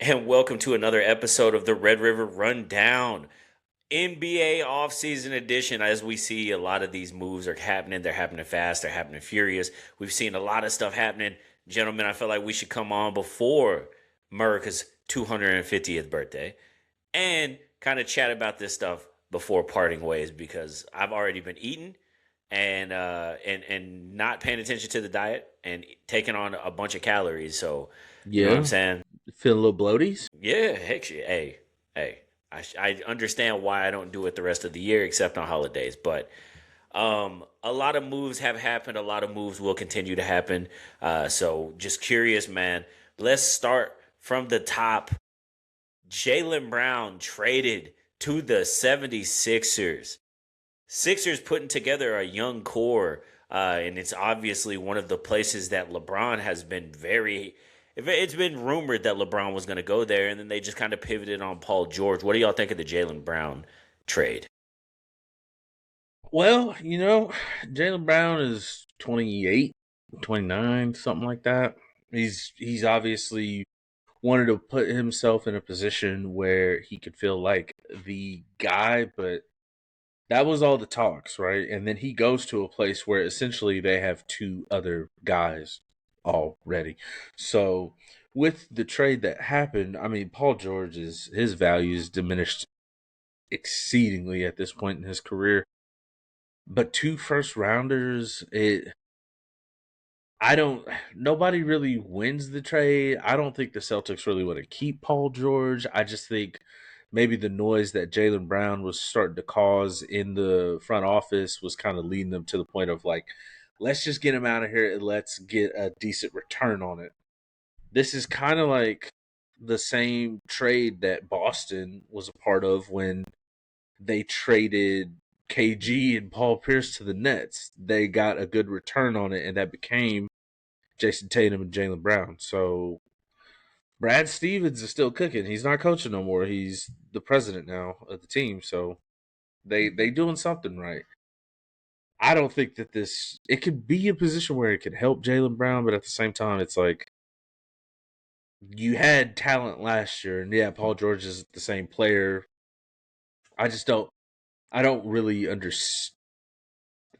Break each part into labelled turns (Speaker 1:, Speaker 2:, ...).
Speaker 1: and welcome to another episode of the Red River Rundown. NBA offseason edition. As we see, a lot of these moves are happening. They're happening fast, they're happening furious. We've seen a lot of stuff happening. Gentlemen, I feel like we should come on before America's 250th birthday and kind of chat about this stuff before parting ways because I've already been eating and not paying attention to the diet and taking on a bunch of calories. So, you know what I'm
Speaker 2: Yeah,
Speaker 1: saying?
Speaker 2: feel a little bloaties.
Speaker 1: Yeah, heck yeah. Hey. I understand why I don't do it the rest of the year except on holidays, but a lot of moves have happened. A lot of moves will continue to happen. So just curious, man. Let's start from the top. Jaylen Brown traded to the 76ers. Sixers putting together a young core, and it's obviously one of the places that LeBron has been very. It's been rumored that LeBron was going to go there, and then they just kind of pivoted on Paul George. What do y'all think of the Jaylen Brown trade?
Speaker 2: Well, Jalen Brown is 28, 29, something like that. He's obviously wanted to put himself in a position where he could feel like the guy, but that was all the talks, right? And then he goes to a place where essentially they have two other guys already. So with the trade that happened, I mean, Paul George is his value is diminished exceedingly at this point in his career. But two first rounders, it I don't nobody really wins the trade. I don't think the Celtics really want to keep Paul George. I just think maybe the noise that Jalen Brown was starting to cause in the front office was kind of leading them to the point of like, let's just get him out of here and let's get a decent return on it. This is kind of like the same trade that Boston was a part of when they traded KG and Paul Pierce to the Nets. They got a good return on it, and that became Jason Tatum and Jalen Brown. So Brad Stevens is still cooking. He's not coaching no more. He's the president now of the team. So they doing something right. I don't think that this it could be a position where it could help Jalen Brown, but at the same time, it's like you had talent last year, and yeah, Paul George is the same player. I just don't. I don't really understand.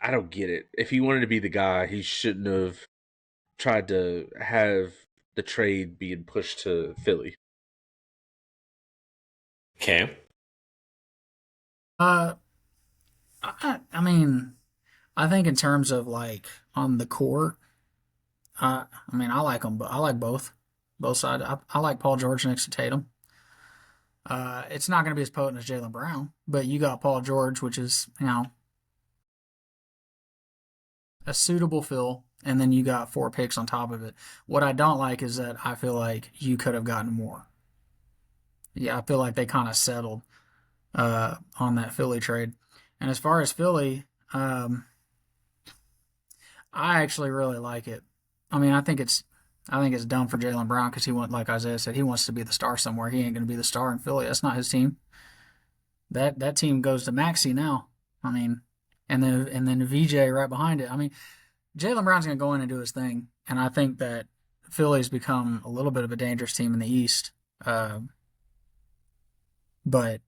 Speaker 2: I don't get it. If he wanted to be the guy, he shouldn't have tried to have the trade being pushed to Philly.
Speaker 1: Okay.
Speaker 3: Uh, I mean, I think in terms of like on the court, I mean, I like them, but I like both sides. I like Paul George next to Tatum. It's not going to be as potent as Jalen Brown, but you got Paul George, which is a suitable fill, and then you got 4 picks on top of it. What I don't like is that I feel like you could have gotten more. Yeah, I feel like they kind of settled on that Philly trade. And as far as Philly, I actually really like it. I mean, I think it's dumb for Jalen Brown because he wants, like Isaiah said, he wants to be the star somewhere. He ain't going to be the star in Philly. That's not his team. That team goes to Maxey now. I mean, and then VJ right behind it. I mean, Jalen Brown's going to go in and do his thing, and I think that Philly's become a little bit of a dangerous team in the East. Uh, but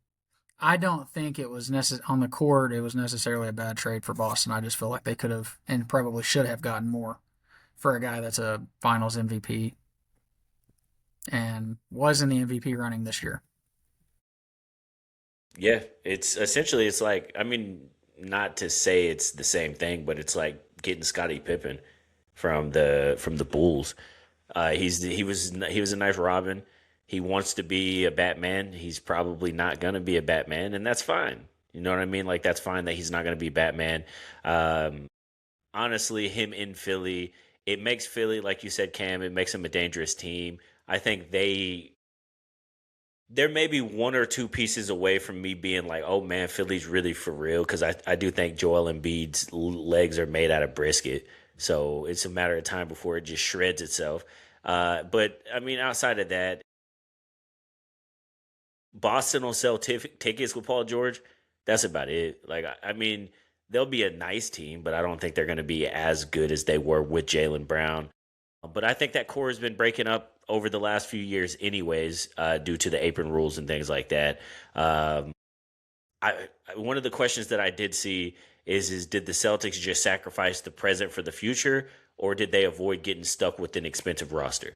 Speaker 3: I don't think it was on the court. It was necessarily a bad trade for Boston. I just feel like they could have and probably should have gotten more for a guy that's a Finals MVP and was in the MVP running this year.
Speaker 1: Yeah, it's like I mean, not to say it's the same thing, but it's like getting Scottie Pippen from the Bulls. He was a nice Robin. He wants to be a Batman. He's probably not gonna be a Batman, and that's fine. You know what I mean? Like that's fine that he's not gonna be Batman. Um, Honestly, him in Philly, it makes Philly, like you said, Cam, it makes them a dangerous team. I think there may be one or two pieces away from me being like, oh man, Philly's really for real. Because I do think Joel Embiid's legs are made out of brisket. So it's a matter of time before it just shreds itself. But I mean, outside of that, Boston will sell tickets with Paul George. That's about it. Like, I mean, they'll be a nice team, but I don't think they're going to be as good as they were with Jalen Brown. But I think that core has been breaking up over the last few years, anyways, due to the apron rules and things like that. Um, one of the questions that I did see is did the Celtics just sacrifice the present for the future, or did they avoid getting stuck with an expensive roster?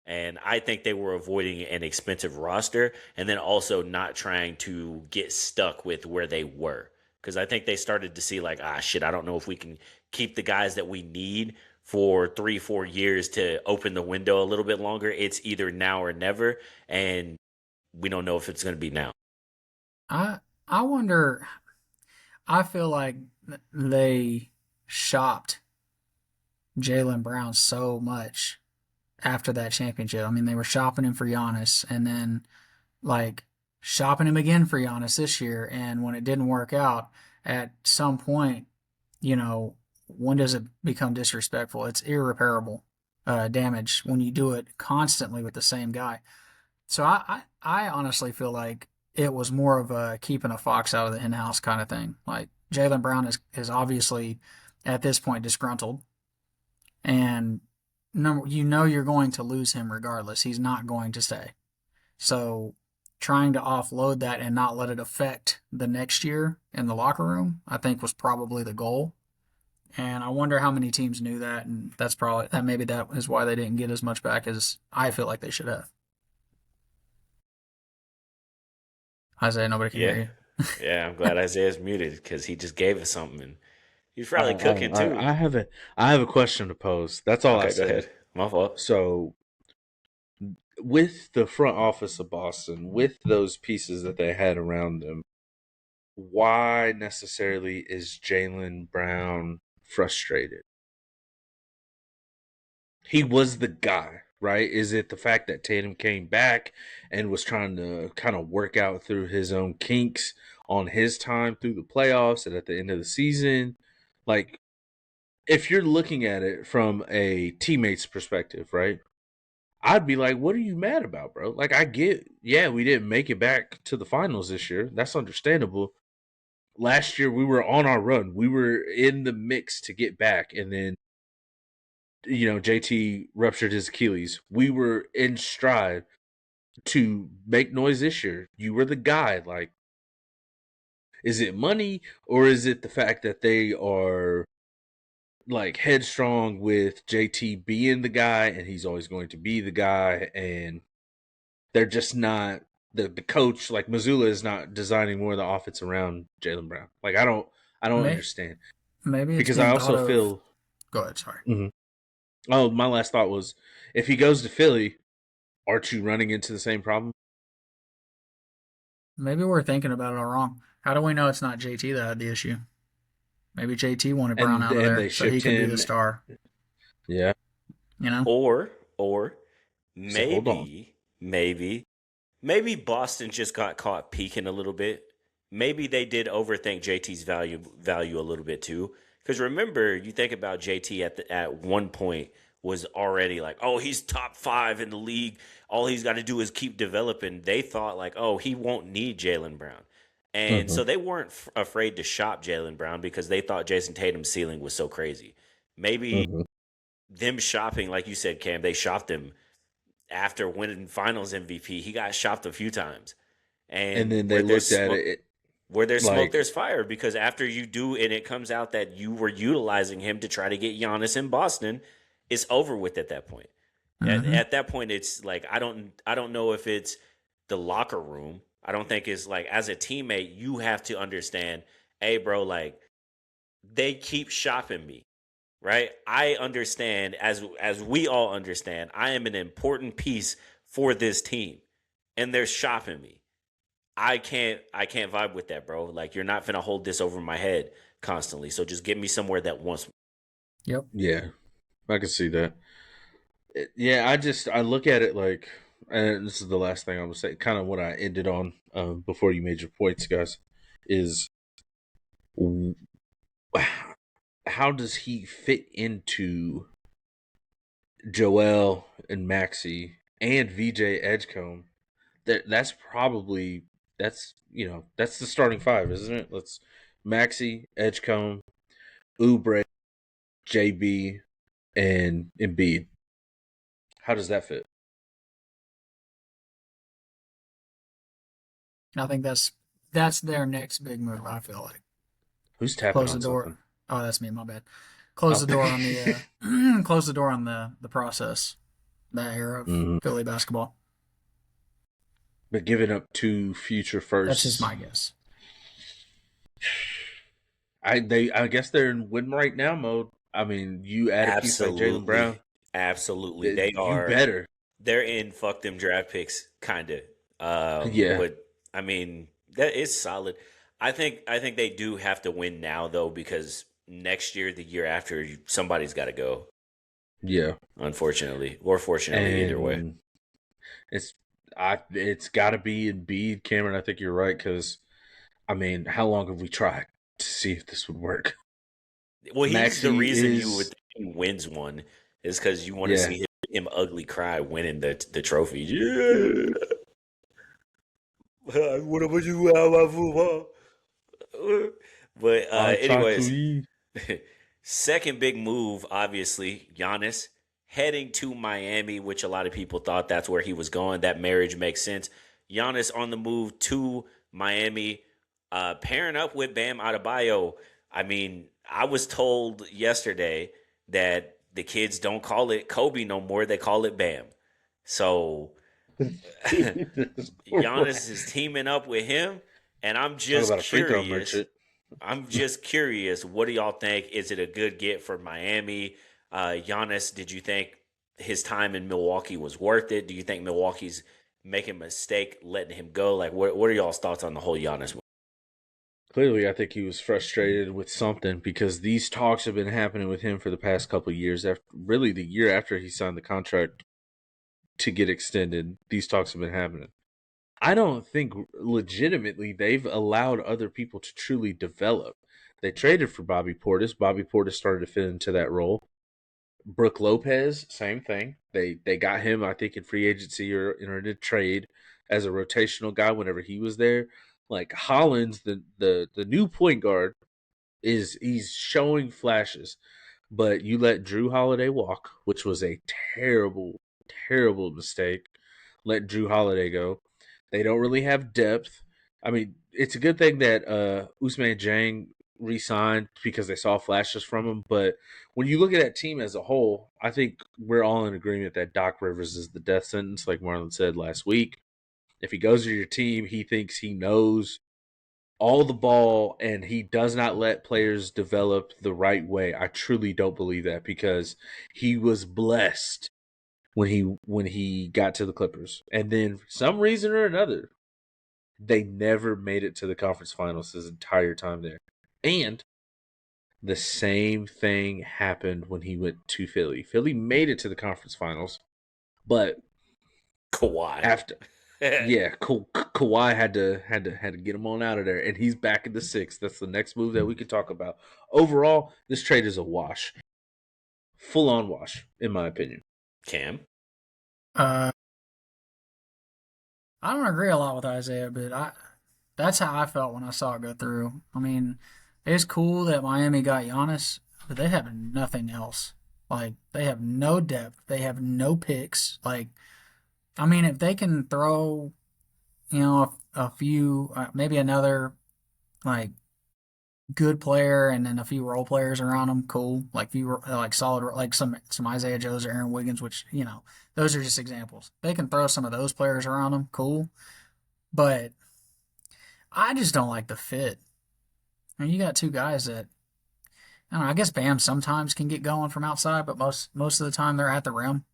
Speaker 1: And I think they were avoiding an expensive roster and then also not trying to get stuck with where they were. Because I think they started to see, like, shit, I don't know if we can keep the guys that we need for 3, 4 years to open the window a little bit longer. It's either now or never. And we don't know if it's going to be now.
Speaker 3: I I wonder. I feel like they shopped Jalen Brown so much after that championship. I mean, they were shopping him for Giannis, and then like shopping him again for Giannis this year. And when it didn't work out, at some point, you know, when does it become disrespectful? It's irreparable damage when you do it constantly with the same guy. So I honestly feel like it was more of a keeping a fox out of the henhouse kind of thing. Like Jalen Brown is obviously at this point disgruntled, and number you know you're going to lose him regardless. He's not going to stay. So trying to offload that and not let it affect the next year in the locker room, I think was probably the goal. And I wonder how many teams knew that, and that's probably that. Maybe that is why they didn't get as much back as I feel like they should have. Isaiah, nobody can hear
Speaker 1: Yeah.
Speaker 3: you.
Speaker 1: Yeah, I'm glad Isaiah's muted because he just gave us something. And he's
Speaker 2: I,
Speaker 1: probably cooking too.
Speaker 2: I have a question to pose. That's all I
Speaker 1: Okay, go
Speaker 2: said.
Speaker 1: ahead. My fault.
Speaker 2: So, with the front office of Boston, with those pieces that they had around them, why necessarily is Jalen Brown frustrated? He was the guy, right? Is it the fact that Tatum came back and was trying to kind of work out through his own kinks on his time through the playoffs and at the end of the season? Like, if you're looking at it from a teammate's perspective, right? I'd be like, what are you mad about, bro? Like, I get, yeah, we didn't make it back to the finals this year. That's understandable. Last year, we were on our run. We were in the mix to get back. And then, JT ruptured his Achilles. We were in stride to make noise this year. You were the guy. Like, is it money or is it the fact that they are like headstrong with JT being the guy and he's always going to be the guy and they're just not the coach like Missoula is not designing more of the offense around Jalen Brown. Like I don't
Speaker 3: May,
Speaker 2: understand
Speaker 3: Maybe it's
Speaker 2: because I
Speaker 3: being thought
Speaker 2: also
Speaker 3: of.
Speaker 2: feel.
Speaker 3: Go ahead, sorry.
Speaker 2: Mhm. Oh, my last thought was if he goes to Philly, aren't you running into the same problem?
Speaker 3: Maybe we're thinking about it all wrong. How do we know it's not JT that had the issue? Maybe JT wanted Brown
Speaker 2: And
Speaker 3: out of
Speaker 2: and
Speaker 3: there
Speaker 2: they
Speaker 3: so he
Speaker 2: shipped
Speaker 3: could be the
Speaker 2: him.
Speaker 3: star.
Speaker 2: Yeah.
Speaker 3: You know,
Speaker 1: Or
Speaker 2: So hold on.
Speaker 1: maybe Boston just got caught peeking a little bit. Maybe they did overthink JT's value a little bit too. Because remember, you think about JT at one point was already like, oh, he's top 5 in the league. All he's got to do is keep developing. They thought like, oh, he won't need Jalen Brown, and
Speaker 2: Hmm.
Speaker 1: so they weren't afraid to shop Jalen Brown because they thought Jason Tatum's ceiling was so crazy. Maybe
Speaker 2: Hmm.
Speaker 1: them shopping, like you said, Cam, they shopped him after winning Finals MVP. He got shopped a few times,
Speaker 2: And
Speaker 1: and
Speaker 2: then they looked at it
Speaker 1: where there's smoke,
Speaker 2: like,
Speaker 1: there's fire. Because after you do, and it comes out that you were utilizing him to try to get Giannis in Boston, it's over with at that point.
Speaker 3: mm-hmm.
Speaker 1: At that point, it's like I don't know if it's the locker room. I don't think it's like as a teammate, you have to understand, hey, bro, like they keep shopping me, right? I understand as we all understand, I am an important piece for this team, and they're shopping me. I can't vibe with that, bro. Like you're not gonna hold this over my head constantly. So just get me somewhere that wants me.
Speaker 3: Yep.
Speaker 2: yeah, I can see that. Yeah, I look at it like, and this is the last thing I'm gonna say. Kind of what I ended on before you made your points, guys, is how does he fit into Joel and Maxi and VJ Edgecombe? That's probably that's the starting five, isn't it? Let's Maxi, Edgecombe, Oubre, JB, and Embiid. How does that fit?
Speaker 3: I think that's their next big move. I feel like
Speaker 2: Who's tapping
Speaker 3: close the
Speaker 2: on
Speaker 3: door.
Speaker 2: something?
Speaker 3: Oh, that's me. My bad. Close
Speaker 2: Oh.
Speaker 3: the door on the close the door on the process. That era of
Speaker 2: Mhm.
Speaker 3: Philly basketball.
Speaker 2: But giving up 2 future
Speaker 3: That's just
Speaker 2: firsts.
Speaker 3: my guess.
Speaker 2: I guess they're in win right now mode. I mean, you add a piece like Jalen Brown,
Speaker 1: Absolutely. Absolutely. They
Speaker 2: you
Speaker 1: are
Speaker 2: better.
Speaker 1: they're in fuck them draft picks kinda.
Speaker 2: Yeah,
Speaker 1: But I mean, that is solid. I think they do have to win now though, because next year, the year after, somebody's gotta go,
Speaker 2: yeah,
Speaker 1: unfortunately. Or fortunately, either way.
Speaker 2: and it's it's got to be Embiid, Cameron. I think you're right because I mean, how long have we tried to see if this would work?
Speaker 1: Well, he's the
Speaker 2: Maxi
Speaker 1: reason you would
Speaker 2: is
Speaker 1: think he wins one, is because you want to
Speaker 2: yeah,
Speaker 1: see him ugly cry winning the trophy. Yeah. What about you? But
Speaker 2: I try to
Speaker 1: anyways,
Speaker 2: eat.
Speaker 1: second big move, obviously, Giannis heading to Miami, which a lot of people thought that's where he was going. That marriage makes sense. Giannis on the move to Miami, pairing up with Bam Adebayo. I mean, I was told yesterday that the kids don't call it Kobe no more; they call it Bam. So Giannis is teaming up with him, and I'm
Speaker 2: Talk
Speaker 1: just
Speaker 2: about a free throw
Speaker 1: curious.
Speaker 2: merchant.
Speaker 1: I'm just curious. What do y'all think? Is it a good get for Miami? Giannis, did you think his time in Milwaukee was worth it? Do you think Milwaukee's making a mistake letting him go? Like, what are y'all's thoughts on the whole Giannis move?
Speaker 2: Clearly, I think he was frustrated with something because these talks have been happening with him for the past couple of years. After really the year after he signed the contract to get extended, these talks have been happening. I don't think legitimately they've allowed other people to truly develop. They traded for Bobby Portis. Bobby Portis started to fit into that role. Brooke Lopez, same thing. They got him, I think, in free agency or in a trade as a rotational guy whenever he was there. Like Hollins, the new point guard, he's showing flashes, but you let Drew Holiday walk, which was a terrible, terrible mistake. Let Drew Holiday go. They don't really have depth. I mean, it's a good thing that Usman Jang re-signed because they saw flashes from him. But when you look at that team as a whole, I think we're all in agreement that Doc Rivers is the death sentence, like Marlon said last week. If he goes to your team, he thinks he knows all the ball and he does not let players develop the right way. I truly don't believe that because he was blessed when he got to the Clippers. And then for some reason or another, they never made it to the conference finals his entire time there. And the same thing happened when he went to Philly. Philly made it to the conference finals, but
Speaker 1: Kawhi.
Speaker 2: after yeah, Kawhi had to get him on out of there, and he's back in the six. That's the next move that we could talk about. Overall, this trade is a wash, full on wash, in my opinion.
Speaker 1: Cam.
Speaker 3: Uh, I don't agree a lot with Isaiah, but that's how I felt when I saw it go through. I mean, it's cool that Miami got Giannis, but they have nothing else. Like they have no depth, they have no picks. Like I mean, if they can throw, a few, maybe another like good player and then a few role players around them, cool. Like few like solid, like some Isaiah Joes or Aaron Wiggins, which those are just examples. They can throw some of those players around them, cool. But I just don't like the fit. I mean, you got two guys that I don't know. I guess Bam sometimes can get going from outside, but most of the time they're at the rim.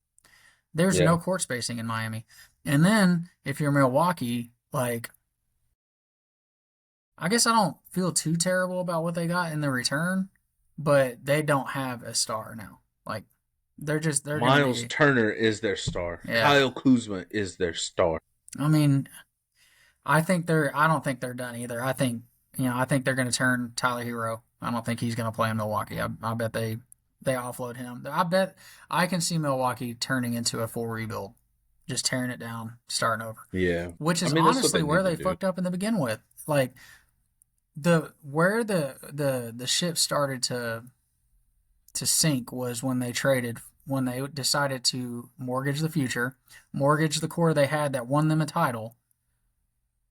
Speaker 3: There's
Speaker 2: Yeah,
Speaker 3: no court spacing in Miami. And then if you're Milwaukee, like I guess I don't feel too terrible about what they got in the return, but they don't have a star now. Like they're gonna
Speaker 2: Miles
Speaker 3: be
Speaker 2: Turner is their star.
Speaker 3: yeah.
Speaker 2: Kyle Kuzma is their star.
Speaker 3: I mean, I don't think they're done either. I think they're gonna turn Tyler Hero. I don't think he's gonna play in Milwaukee. I bet they offload him. I bet I can see Milwaukee turning into a full rebuild. Just tearing it down, starting over.
Speaker 2: Yeah,
Speaker 3: Which
Speaker 2: I
Speaker 3: is
Speaker 2: mean that's what
Speaker 3: honestly
Speaker 2: they
Speaker 3: where
Speaker 2: need to
Speaker 3: they
Speaker 2: do.
Speaker 3: fucked up in the begin with. Like the ship started to sink was when they traded when they decided to mortgage the future, mortgage the core they had that won them a title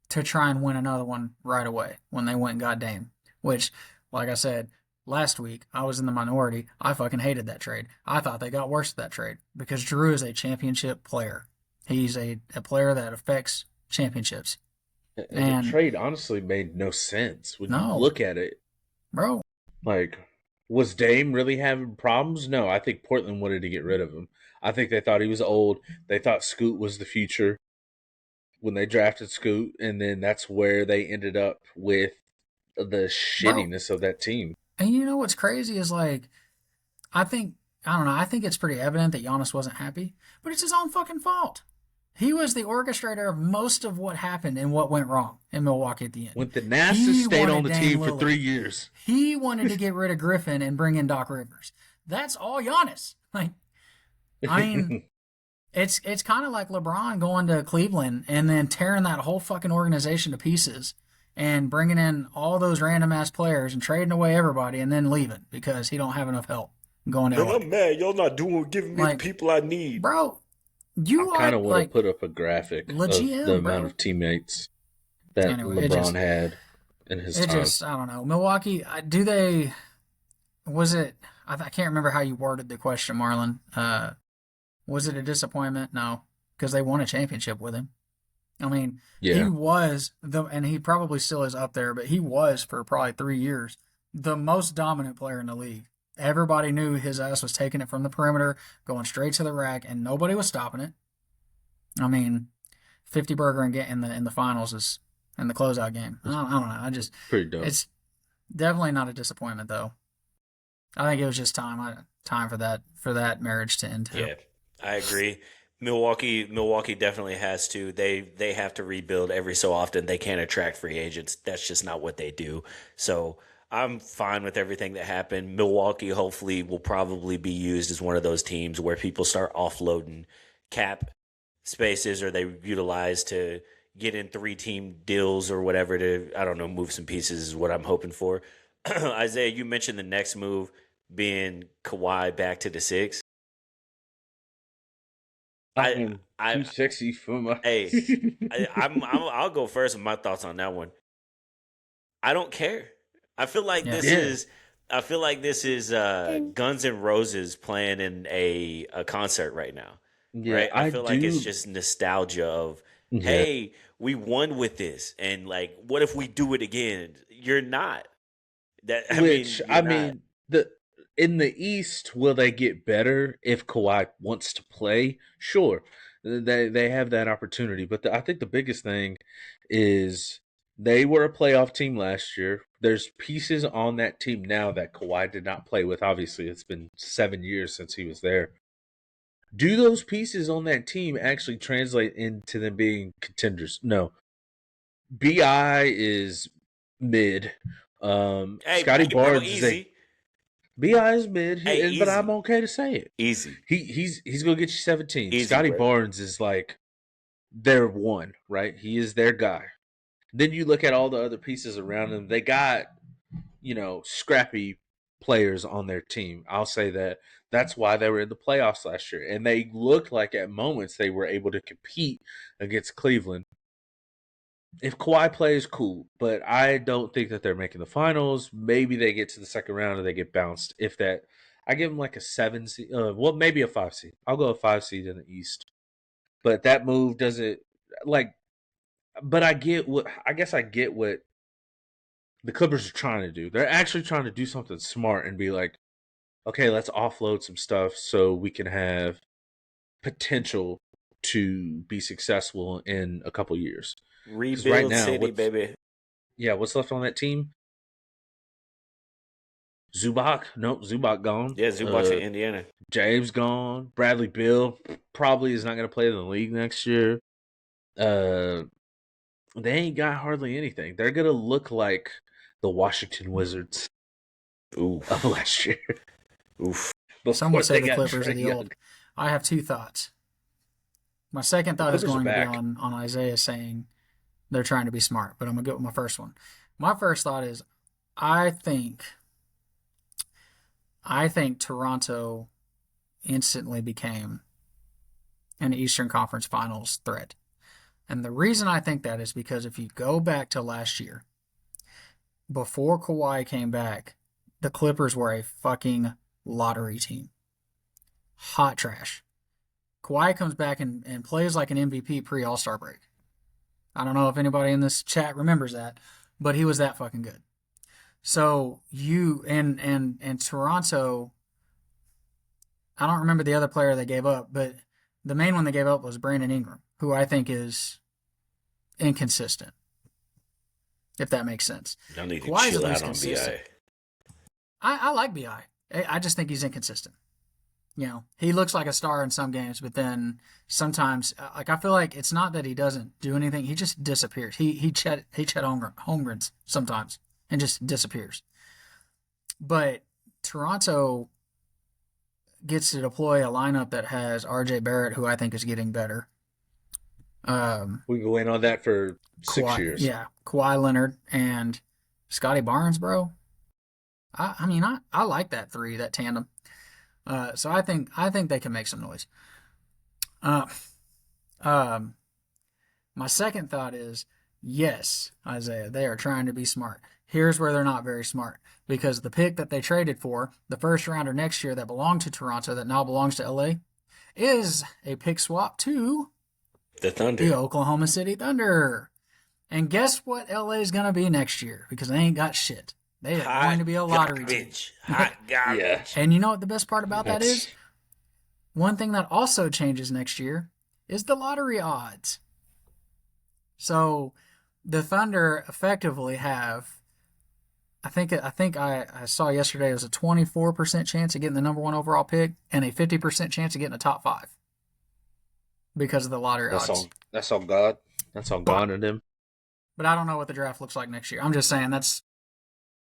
Speaker 3: to try and win another one right away when they went and got Dame. Which, like I said last week, I was in the minority. I fucking hated that trade. I thought they got worse at that trade because Drew is a championship player. He's a player that affects championships.
Speaker 2: And the trade honestly made no sense when you look at it.
Speaker 3: Bro.
Speaker 2: Like, was Dame really having problems? No, I think Portland wanted to get rid of him. I think they thought he was old. They thought Scoot was the future when they drafted Scoot, and then that's where they ended up with the shittiness of that team.
Speaker 3: And you know what's crazy is, like, I think it's pretty evident that Giannis wasn't happy, but it's his own fucking fault. He was the orchestrator of most of what happened and what went wrong in Milwaukee at the end.
Speaker 2: When Thanasis stayed on the team for 3 years.
Speaker 3: He wanted to get rid of Griffin and bring in Doc Rivers. That's all Giannis. Like, I mean, it's kind of like LeBron going to Cleveland and then tearing that whole fucking organization to pieces and bringing in all those random ass players and trading away everybody and then leaving because he don't have enough help going to LA.
Speaker 1: I'm mad. Y'all not giving me the people I need.
Speaker 3: Bro,
Speaker 2: I kind of want to put up a graphic of the amount of teammates that LeBron had in his time.
Speaker 3: I don't know. Milwaukee, I can't remember how you worded the question, Marlon. Was it a disappointment? No, because they won a championship with him. I mean, he was, and he probably still is up there, but he was for probably 3 years the most dominant player in the league. Everybody knew his ass was taking it from the perimeter, going straight to the rack, and nobody was stopping it. I mean, 50 burger and get in the finals is in the closeout game. I don't know.
Speaker 2: Pretty dope.
Speaker 3: It's definitely not a disappointment though. I think it was just time for that marriage to end too.
Speaker 1: Yeah, I agree. Milwaukee definitely has to. They have to rebuild every so often. They can't attract free agents. That's just not what they do. So I'm fine with everything that happened. Milwaukee hopefully will probably be used as one of those teams where people start offloading cap spaces, or they utilize to get in 3-team deals or whatever to, I don't know, move some pieces is what I'm hoping for. Isaiah, you mentioned the next move being Kawhi back to the 6.
Speaker 2: I'm too sexy for my.
Speaker 1: Hey, I'll go first with my thoughts on that one. I don't care. I feel like this is Guns N' Roses playing in a concert right now.
Speaker 2: Yeah,
Speaker 1: right? I feel like it's just nostalgia of, hey, we won with this, and like, what if we do it again? You're not.
Speaker 2: In the East, will they get better if Kawhi wants to play? Sure, they have that opportunity. But I think the biggest thing is they were a playoff team last year. There's pieces on that team now that Kawhi did not play with. Obviously, it's been 7 years since he was there. Do those pieces on that team actually translate into them being contenders? No. BI is mid. Scotty Barnes is BI is mid, but I'm okay to say it.
Speaker 1: Easy.
Speaker 2: He's gonna get you 17.
Speaker 1: Easy,
Speaker 2: Scotty Barnes is like their one, right? He is their guy. Then you look at all the other pieces around them. They got, scrappy players on their team. I'll say that. That's why they were in the playoffs last year. And they looked like at moments they were able to compete against Cleveland. If Kawhi plays, cool. But I don't think that they're making the finals. Maybe they get to the second round and they get bounced. If that, I give them like a 7 seed. Maybe a 5 seed. I'll go a 5 seed in the East. But that move doesn't, but I get what the Clippers are trying to do. They're actually trying to do something smart and be like, okay, let's offload some stuff so we can have potential to be successful in a couple years.
Speaker 1: Rebuild right now, city, baby.
Speaker 2: Yeah, what's left on that team? Zubac? Nope, Zubac gone.
Speaker 1: Yeah, Zubac's in Indiana.
Speaker 2: James gone. Bradley Beal probably is not going to play in the league next year. They ain't got hardly anything. They're going to look like the Washington Wizards of last year.
Speaker 1: Oof.
Speaker 3: Some would say the Clippers are the old. I have 2 thoughts. My second thought is going to be on Isaiah saying they're trying to be smart, but I'm going to go with my first one. My first thought is I think Toronto instantly became an Eastern Conference Finals threat. And the reason I think that is because if you go back to last year, before Kawhi came back, the Clippers were a fucking lottery team. Hot trash. Kawhi comes back and plays like an MVP pre-All-Star break. I don't know if anybody in this chat remembers that, but he was that fucking good. So you and Toronto, I don't remember the other player they gave up, but the main one they gave up was Brandon Ingram, who I think is inconsistent, if that makes sense.
Speaker 1: Y'all need to
Speaker 3: Kawhi's
Speaker 1: chill
Speaker 3: at least
Speaker 1: out on
Speaker 3: consistent.
Speaker 1: BI.
Speaker 3: I like BI. I just think he's inconsistent. You know, he looks like a star in some games, but then sometimes, like, I feel like it's not that he doesn't do anything; he just disappears. He Chet Holmgrens sometimes and just disappears. But Toronto gets to deploy a lineup that has R.J. Barrett, who I think is getting better.
Speaker 2: We go in on that for 6 years.
Speaker 3: Yeah, Kawhi Leonard and Scotty Barnes, bro. I mean, I like that three, that tandem. So I think they can make some noise. My second thought is, yes, Isaiah, they are trying to be smart. Here's where they're not very smart, because the pick that they traded for, the first rounder next year that belonged to Toronto that now belongs to LA, is a pick swap to
Speaker 1: The Thunder.
Speaker 3: the Oklahoma City Thunder. And guess what LA is going to be next year? Because they ain't got shit. They are going to be a lottery team.
Speaker 1: Hot garbage.
Speaker 2: Yeah.
Speaker 3: And you know what the best part about that
Speaker 2: That's-
Speaker 3: is? One thing that also changes next year is the lottery odds. So the Thunder effectively have, I think I saw yesterday, it was a 24% chance of getting the number one overall pick and a 50% chance of getting a top 5 because of the lottery odds.
Speaker 2: That's all God. That's all God in him.
Speaker 3: But I don't know what the draft looks like next year. I'm just saying that's,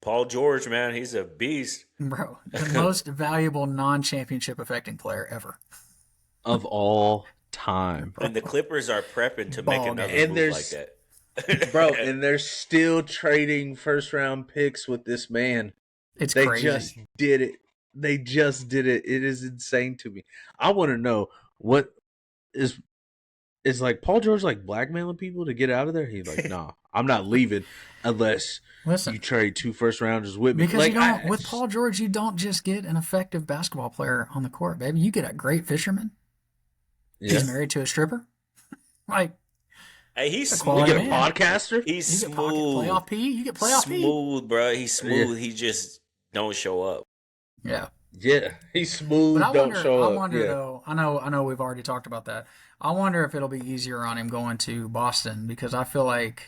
Speaker 1: Paul George, man, he's a beast.
Speaker 3: bro, the most valuable non-championship affecting player ever.
Speaker 2: Of all time.
Speaker 1: And the Clippers are prepping to make
Speaker 3: Ball
Speaker 1: another
Speaker 3: game.
Speaker 2: And
Speaker 1: move
Speaker 2: there's-
Speaker 1: like that.
Speaker 2: Bro, and they're still trading first round picks with this man.
Speaker 3: It's
Speaker 2: They
Speaker 3: crazy.
Speaker 2: just did it. They just did it. It is insane to me. I want to know what is like Paul George like blackmailing people to get out of there? He's like, nah, I'm not leaving unless
Speaker 3: Listen,
Speaker 2: you trade 2 first rounders with me.
Speaker 3: because
Speaker 2: Like,
Speaker 3: you don't, with Paul George, you don't just get an effective basketball player on the court, baby. You get a great fisherman.
Speaker 2: yeah.
Speaker 3: He's married to a stripper. Like,
Speaker 1: Hey, he's
Speaker 3: A
Speaker 1: smooth.
Speaker 2: You
Speaker 3: quality
Speaker 2: get a
Speaker 3: man.
Speaker 2: podcaster?
Speaker 1: He's
Speaker 3: you get pocket
Speaker 1: smooth.
Speaker 3: playoff P. You get playoff P.
Speaker 1: Smooth, bro. He's smooth. He just don't show up.
Speaker 3: Yeah.
Speaker 2: Yeah, he's smooth.
Speaker 3: But
Speaker 2: Don't show up.
Speaker 3: I wonder
Speaker 2: Yeah.
Speaker 3: though. I know we've already talked about that. I wonder if it'll be easier on him going to Boston, because I feel like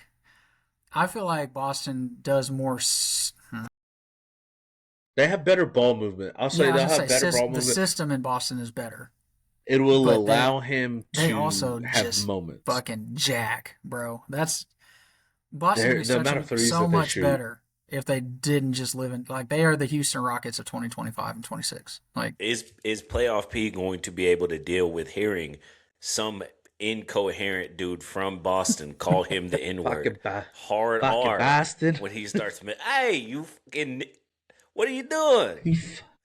Speaker 3: Boston does more.
Speaker 2: They have better ball movement. I'll say
Speaker 3: Yeah, I
Speaker 2: they'll
Speaker 3: was
Speaker 2: have
Speaker 3: gonna say,
Speaker 2: better ball
Speaker 3: the
Speaker 2: movement.
Speaker 3: system in Boston is better.
Speaker 2: It will
Speaker 3: but
Speaker 2: allow him
Speaker 3: They
Speaker 2: to
Speaker 3: also
Speaker 2: have
Speaker 3: just
Speaker 2: moments.
Speaker 3: fucking jack, bro. That's Boston
Speaker 2: They're-
Speaker 3: would be
Speaker 2: the amount of threes
Speaker 3: so
Speaker 2: that they
Speaker 3: much
Speaker 2: shoot.
Speaker 3: better if they didn't just live in, like, they are the Houston Rockets of 2025 and 26. Like,
Speaker 1: Is playoff P going to be able to deal with hearing some incoherent dude from Boston call him the N word hard
Speaker 2: fucking
Speaker 1: R
Speaker 2: bastard.
Speaker 1: when he starts? Hey, you fucking! What are you doing?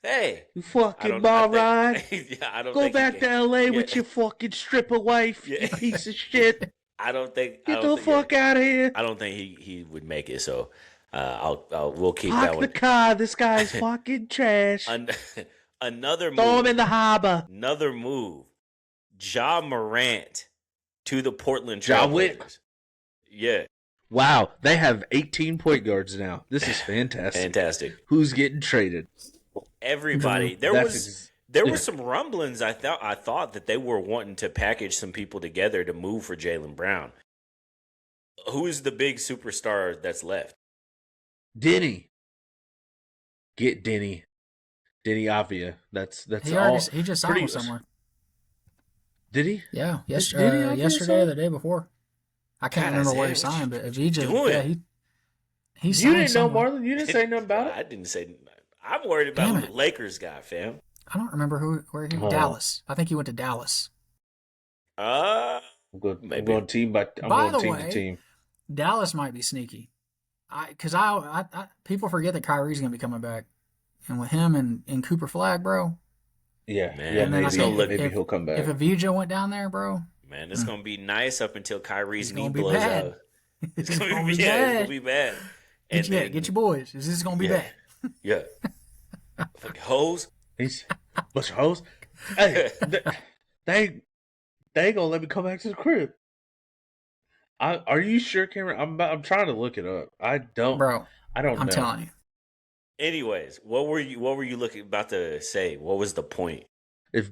Speaker 1: Hey,
Speaker 2: You
Speaker 1: I
Speaker 2: fucking
Speaker 1: don't-
Speaker 2: bar
Speaker 1: I
Speaker 2: ride.
Speaker 1: think- yeah, I don't
Speaker 2: Go
Speaker 1: think he
Speaker 2: back
Speaker 1: can-
Speaker 2: to LA
Speaker 1: yeah.
Speaker 2: with your fucking stripper wife,
Speaker 1: Yeah.
Speaker 2: you piece of shit.
Speaker 1: I don't think. I
Speaker 2: Get
Speaker 1: don't
Speaker 2: the
Speaker 1: think,
Speaker 2: fuck out of here.
Speaker 1: I don't think he would make it. So we'll keep
Speaker 2: Park
Speaker 1: that
Speaker 2: the
Speaker 1: one.
Speaker 2: car. This guy's fucking trash.
Speaker 1: Another
Speaker 2: Throw him
Speaker 1: move.
Speaker 2: in the harbor.
Speaker 1: Another move. Ja Morant to the Portland
Speaker 2: Ja Wick.
Speaker 1: Trailblazers. Yeah,
Speaker 2: Wow, they have 18 point guards now. This is fantastic.
Speaker 1: fantastic.
Speaker 2: Who's getting traded?
Speaker 1: Everybody. There
Speaker 2: That's
Speaker 1: was some rumblings. I thought that they were wanting to package some people together to move for Jaylen Brown. Who's the big superstar that's left?
Speaker 2: Denny. Get Denny. Denny Avia. That's
Speaker 3: he
Speaker 2: all.
Speaker 3: just signed
Speaker 2: pretty-
Speaker 3: with somewhere.
Speaker 2: Did he?
Speaker 3: Yeah,
Speaker 2: Did he have
Speaker 3: yesterday or
Speaker 2: this
Speaker 3: the day before. I can't
Speaker 1: God,
Speaker 3: remember where he
Speaker 1: Isaiah, what
Speaker 3: signed,
Speaker 1: you
Speaker 3: but if he just
Speaker 1: doing?
Speaker 3: yeah, he
Speaker 2: You
Speaker 3: signed
Speaker 2: didn't know,
Speaker 3: somewhere.
Speaker 2: Marlon. You didn't say nothing about
Speaker 1: I
Speaker 2: it.
Speaker 1: didn't say. I'm worried about
Speaker 3: Damn
Speaker 1: who
Speaker 3: it.
Speaker 1: the Lakers got, fam.
Speaker 3: I don't remember where he
Speaker 2: Oh.
Speaker 3: Dallas. I think he went to Dallas.
Speaker 1: Uh,
Speaker 2: I'm going
Speaker 1: Maybe.
Speaker 2: team by. I'm
Speaker 3: By
Speaker 2: going
Speaker 3: the
Speaker 2: team
Speaker 3: way,
Speaker 2: to team.
Speaker 3: Dallas might be sneaky. Because people forget that Kyrie's gonna be coming back, and with him and Cooper Flag, bro,
Speaker 2: Yeah,
Speaker 1: Man,
Speaker 2: yeah,
Speaker 3: And then I
Speaker 1: it's
Speaker 2: maybe
Speaker 1: gonna
Speaker 3: think
Speaker 1: look,
Speaker 2: maybe he'll come
Speaker 3: if
Speaker 2: back.
Speaker 3: Avija went down there, bro,
Speaker 1: man, it's gonna be nice up until Kyrie's
Speaker 3: he's
Speaker 1: knee
Speaker 3: gonna be
Speaker 1: blows
Speaker 3: bad.
Speaker 1: out. It's
Speaker 3: It's
Speaker 1: gonna
Speaker 3: gonna
Speaker 1: be,
Speaker 3: be
Speaker 1: yeah, it's gonna
Speaker 3: bad.
Speaker 1: be bad. And
Speaker 3: Get
Speaker 1: then,
Speaker 3: your boys. This is gonna be
Speaker 1: yeah,
Speaker 3: bad.
Speaker 1: yeah, fucking hoes.
Speaker 2: He's bunch of hoes. Hey, they they ain't gonna let me come back to the crib. Are you sure, Cameron? I'm trying to look it up.
Speaker 3: Bro,
Speaker 2: I don't
Speaker 3: I'm
Speaker 2: know
Speaker 3: telling you.
Speaker 1: Anyways, what were you looking about to say? What was the point?
Speaker 2: if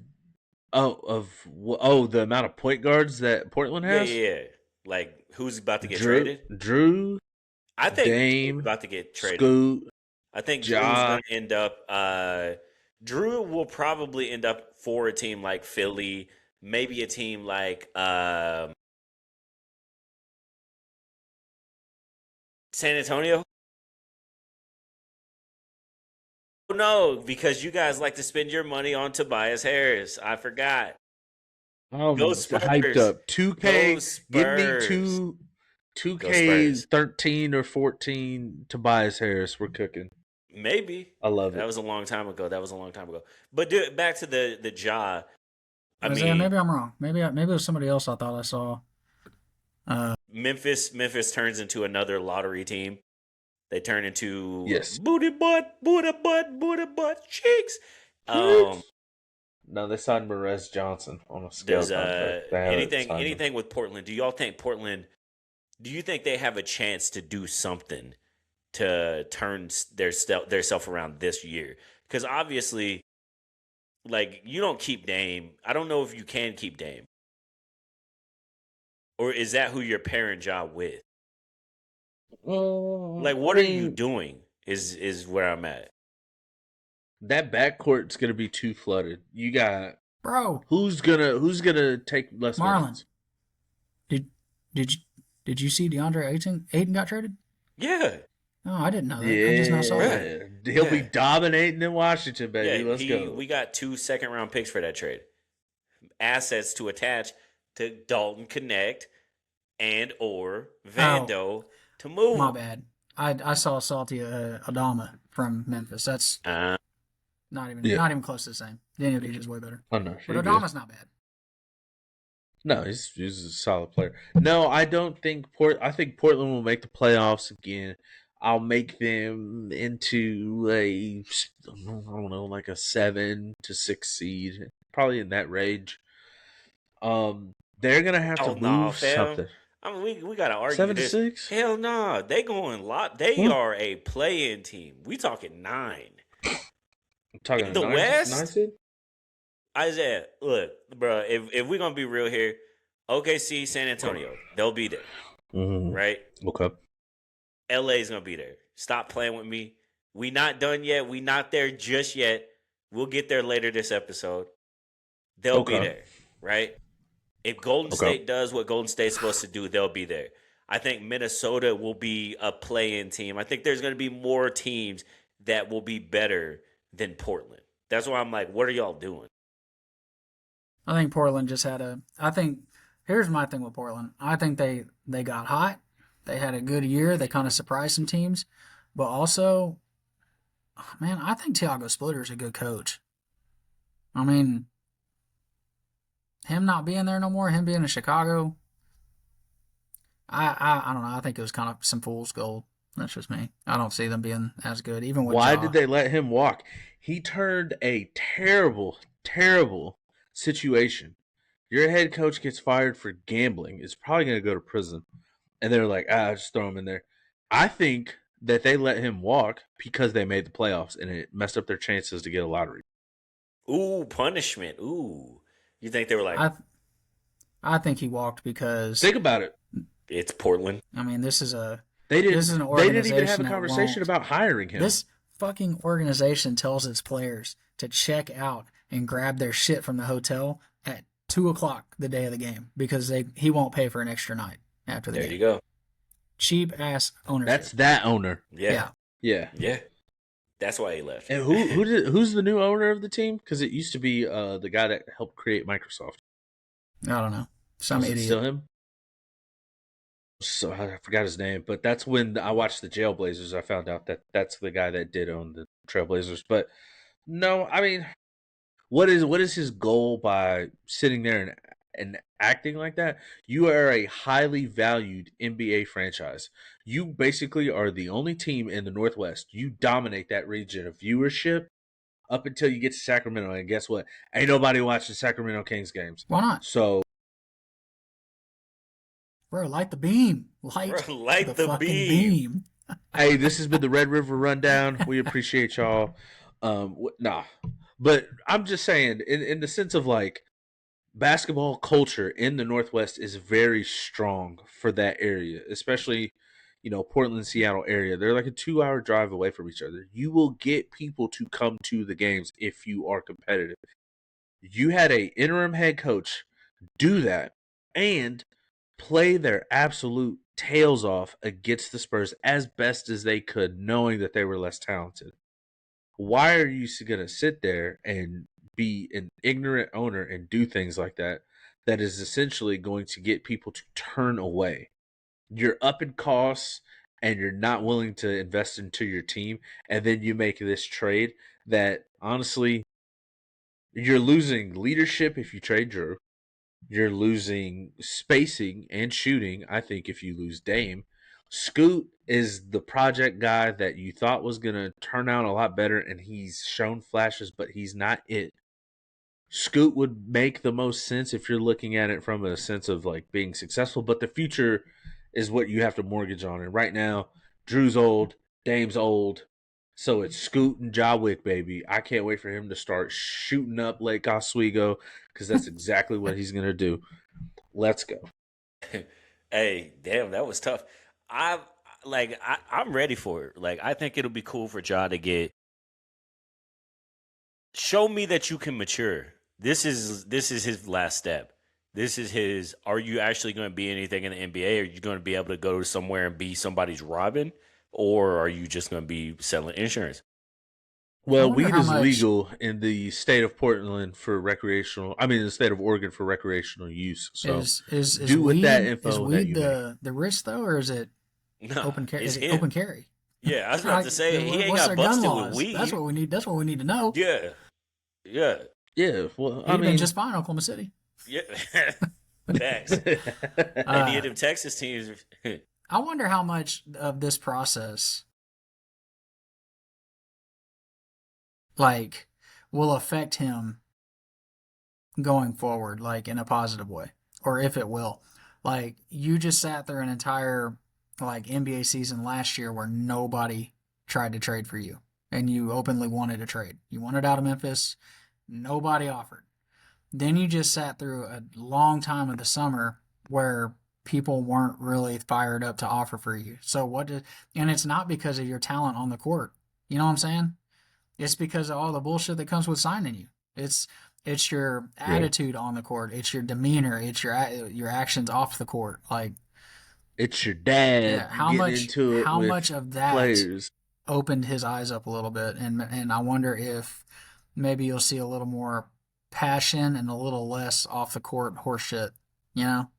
Speaker 2: the amount of point guards that Portland
Speaker 1: Yeah,
Speaker 2: has.
Speaker 1: yeah, yeah. Like, who's about to get
Speaker 2: Drew,
Speaker 1: traded?
Speaker 2: Drew,
Speaker 1: I think Drew's
Speaker 2: Dame,
Speaker 1: about to get traded.
Speaker 2: Scoot,
Speaker 1: I think Drew's
Speaker 2: Ja.
Speaker 1: going to end up. Drew will probably end up for a team like Philly, maybe a team like San Antonio. Oh, no, because you guys like to spend your money on Tobias Harris. I forgot. Go
Speaker 2: I'm hyped
Speaker 1: Spurs.
Speaker 2: up.
Speaker 1: Go
Speaker 2: 2K, give me
Speaker 1: Spurs.
Speaker 2: two
Speaker 1: Go
Speaker 2: K
Speaker 1: Spurs.
Speaker 2: 13 or 14 Tobias Harris. We're cooking.
Speaker 1: Maybe.
Speaker 2: I love
Speaker 1: That
Speaker 2: it.
Speaker 1: was a long time ago. That was a long time ago. But back to the Ja. I
Speaker 3: Isaiah,
Speaker 1: mean,
Speaker 3: maybe I'm wrong. Maybe it was somebody else I thought I saw.
Speaker 1: Memphis turns into another lottery team. They turn into
Speaker 2: Yes.
Speaker 1: booty butt cheeks. Um,
Speaker 2: No, they signed Perez Johnson on a scale
Speaker 1: does
Speaker 2: contract. They haven't signed him.
Speaker 1: anything with Portland? Do y'all think Portland? Do you think they have a chance to do something to turn their self around this year? Because obviously, like, you don't keep Dame. I don't know if you can keep Dame, or is that who you're pairing Ja with? Like, what
Speaker 2: I
Speaker 1: are you
Speaker 2: mean,
Speaker 1: doing? Is where I'm at.
Speaker 2: that backcourt's gonna be too flooded. You got
Speaker 3: Bro,
Speaker 2: who's gonna take less
Speaker 3: Marlon,
Speaker 2: minutes?
Speaker 3: did did you did you see DeAndre Ayton got traded?
Speaker 1: Yeah,
Speaker 3: No, I didn't know that. I just now saw that.
Speaker 2: Yeah, he'll be
Speaker 1: yeah,
Speaker 2: dominating in Washington, baby.
Speaker 1: yeah.
Speaker 2: Let's go.
Speaker 1: We got 2 second-round picks for that trade. Assets to attach to Dalton Connect and or
Speaker 3: Oh,
Speaker 1: Vando to
Speaker 3: my
Speaker 1: move.
Speaker 3: bad. I saw Salty Adama from Memphis. That's
Speaker 1: Uh,
Speaker 2: Yeah.
Speaker 3: not even close to the same. Daniel Deej is way better.
Speaker 2: Oh no,
Speaker 3: But
Speaker 2: you're good.
Speaker 3: Adama's not bad.
Speaker 2: No, he's a solid player. No, I don't think I think Portland will make the playoffs again. I'll make them into I don't know, like a 7 to 6 seed, probably in that range. They're gonna have to
Speaker 1: oh no,
Speaker 2: move
Speaker 1: fam.
Speaker 2: something.
Speaker 1: I mean, we gotta argue
Speaker 2: 7 to
Speaker 1: this.
Speaker 2: 6.
Speaker 1: Hell no, they going lot. They
Speaker 2: What?
Speaker 1: are a play-in team. We talking 9
Speaker 2: I'm talking
Speaker 1: in
Speaker 2: a
Speaker 1: the
Speaker 2: nine
Speaker 1: West.
Speaker 2: seed.
Speaker 1: Isaiah, look, bro. If we're gonna be real here, OKC, San Antonio, they'll be there,
Speaker 2: Mm-hmm.
Speaker 1: right?
Speaker 2: Okay.
Speaker 1: LA's gonna be there. Stop playing with me. We not done yet. We not there just yet. We'll get there later this episode. They'll be
Speaker 2: Okay.
Speaker 1: there, right? If Golden
Speaker 2: Okay.
Speaker 1: State does what Golden State's supposed to do, they'll be there. I think Minnesota will be a play-in team. I think there's going to be more teams that will be better than Portland. That's why I'm like, what are y'all doing?
Speaker 3: I think Portland just had a. I think here's my thing with Portland. I think they got hot. They had a good year. They kind of surprised some teams, but also, man, I think Thiago Splitter's a good coach. I mean, him not being there no more, him being in Chicago, I don't know. I think it was kind of some fool's gold. That's just me. I don't see them being as good, even with
Speaker 2: Why
Speaker 3: Ja.
Speaker 2: did they let him walk? He turned a terrible, terrible situation. Your head coach gets fired for gambling. Is probably going to go to prison. And they're like, just throw him in there. I think that they let him walk because they made the playoffs and it messed up their chances to get a lottery.
Speaker 1: Ooh, punishment. Ooh. You think they were like,
Speaker 3: I think he walked because
Speaker 2: Think about it.
Speaker 1: it's Portland?
Speaker 3: I mean this is an
Speaker 2: They didn't even have
Speaker 3: organization
Speaker 2: a
Speaker 3: that
Speaker 2: conversation
Speaker 3: won't.
Speaker 2: about hiring him.
Speaker 3: This fucking organization tells its players to check out and grab their shit from the hotel at 2 o'clock the day of the game because he won't pay for an extra night after the
Speaker 1: There
Speaker 3: game.
Speaker 1: you go.
Speaker 3: Cheap ass ownership.
Speaker 2: That's that owner.
Speaker 1: Yeah.
Speaker 2: Yeah.
Speaker 1: Yeah. That's why he left.
Speaker 2: And who's the new owner of the team? Because it used to be the guy that helped create Microsoft.
Speaker 3: I don't know. Some
Speaker 2: Was it
Speaker 3: idiot.
Speaker 2: still him? So I forgot his name, but that's when I watched the Jailblazers. I found out that that's the guy that did own the Trailblazers. But no, I mean, what is his goal by sitting there and acting like that? You are a highly valued NBA franchise. You basically are the only team in the Northwest. You dominate that region of viewership up until you get to Sacramento. And guess what? Ain't nobody watching Sacramento Kings games.
Speaker 3: Why not?
Speaker 2: So,
Speaker 3: Bro, light the beam.
Speaker 1: Bro,
Speaker 3: Light
Speaker 1: light
Speaker 3: the
Speaker 1: the
Speaker 3: fucking
Speaker 1: beam.
Speaker 3: beam.
Speaker 2: hey, this has been the Red River Rundown. We appreciate y'all. Nah, but I'm just saying, in the sense of like basketball culture in the Northwest is very strong for that area, especially Portland, Seattle area. They're like a 2-hour drive away from each other. You will get people to come to the games if you are competitive. You had a interim head coach do that and play their absolute tails off against the Spurs as best as they could, knowing that they were less talented. Why are you going to sit there and be an ignorant owner and do things like that? That is essentially going to get people to turn away. You're up in costs and you're not willing to invest into your team, and then you make this trade that honestly, you're losing leadership if you trade Drew. You're losing spacing and shooting, I think, if you lose Dame. Scoot is the project guy that you thought was going to turn out a lot better, and he's shown flashes, but he's not it. Scoot would make the most sense if you're looking at it from a sense of like being successful, but the future is what you have to mortgage on. And right now, Drew's old, Dame's old, so it's Scoot and Ja Wick, baby. I can't wait for him to start shooting up Lake Oswego because that's exactly what he's going to do. Let's go.
Speaker 1: Hey, damn, that was tough. I I'm ready for it. Like, I think it'll be cool for Ja to get. Show me that you can mature. This is his last step. This is his. Are you actually going to be anything in the NBA? Are you going to be able to go to somewhere and be somebody's Robin, or are you just going to be selling insurance?
Speaker 3: I
Speaker 2: Well,
Speaker 3: wonder
Speaker 2: weed
Speaker 3: how
Speaker 2: is
Speaker 3: much
Speaker 2: legal in the state of Portland for recreational. I mean, in the state of Oregon for recreational use. So
Speaker 3: is
Speaker 2: do with that
Speaker 3: is
Speaker 2: info that
Speaker 3: weed
Speaker 2: you may.
Speaker 3: the risk though, or is it
Speaker 1: No,
Speaker 3: open carry?
Speaker 1: it's
Speaker 3: Is it open
Speaker 1: him.
Speaker 3: carry?
Speaker 1: Yeah, I was about
Speaker 3: Like,
Speaker 1: to say he ain't
Speaker 3: what's
Speaker 1: got
Speaker 3: their gun
Speaker 1: busted with
Speaker 3: laws? That's
Speaker 1: weed.
Speaker 3: what we need. That's what we need to know.
Speaker 1: Yeah, yeah,
Speaker 2: Yeah, well,
Speaker 3: He'd
Speaker 2: I
Speaker 3: have been
Speaker 2: mean,
Speaker 3: just fine in Oklahoma City.
Speaker 1: yeah. Thanks. Any of them Texas teams.
Speaker 3: I wonder how much of this process like will affect him going forward, like in a positive way, or if it will. Like you just sat through an entire like NBA season last year where nobody tried to trade for you, and you openly wanted to trade. You wanted out of Memphis, nobody offered. Then you just sat through a long time of the summer where people weren't really fired up to offer for you. So what did, and it's not because of your talent on the court. You know what I'm saying? It's because of all the bullshit that comes with signing you. It's it's your
Speaker 2: yeah,
Speaker 3: attitude on the court. It's your demeanor. It's your actions off the court. Like,
Speaker 2: it's your
Speaker 3: yeah,
Speaker 2: dad getting into it
Speaker 3: how
Speaker 2: with
Speaker 3: much of that
Speaker 2: players.
Speaker 3: opened his eyes up a little bit, and I wonder if maybe you'll see a little more passion and a little less off the court horseshit. You know,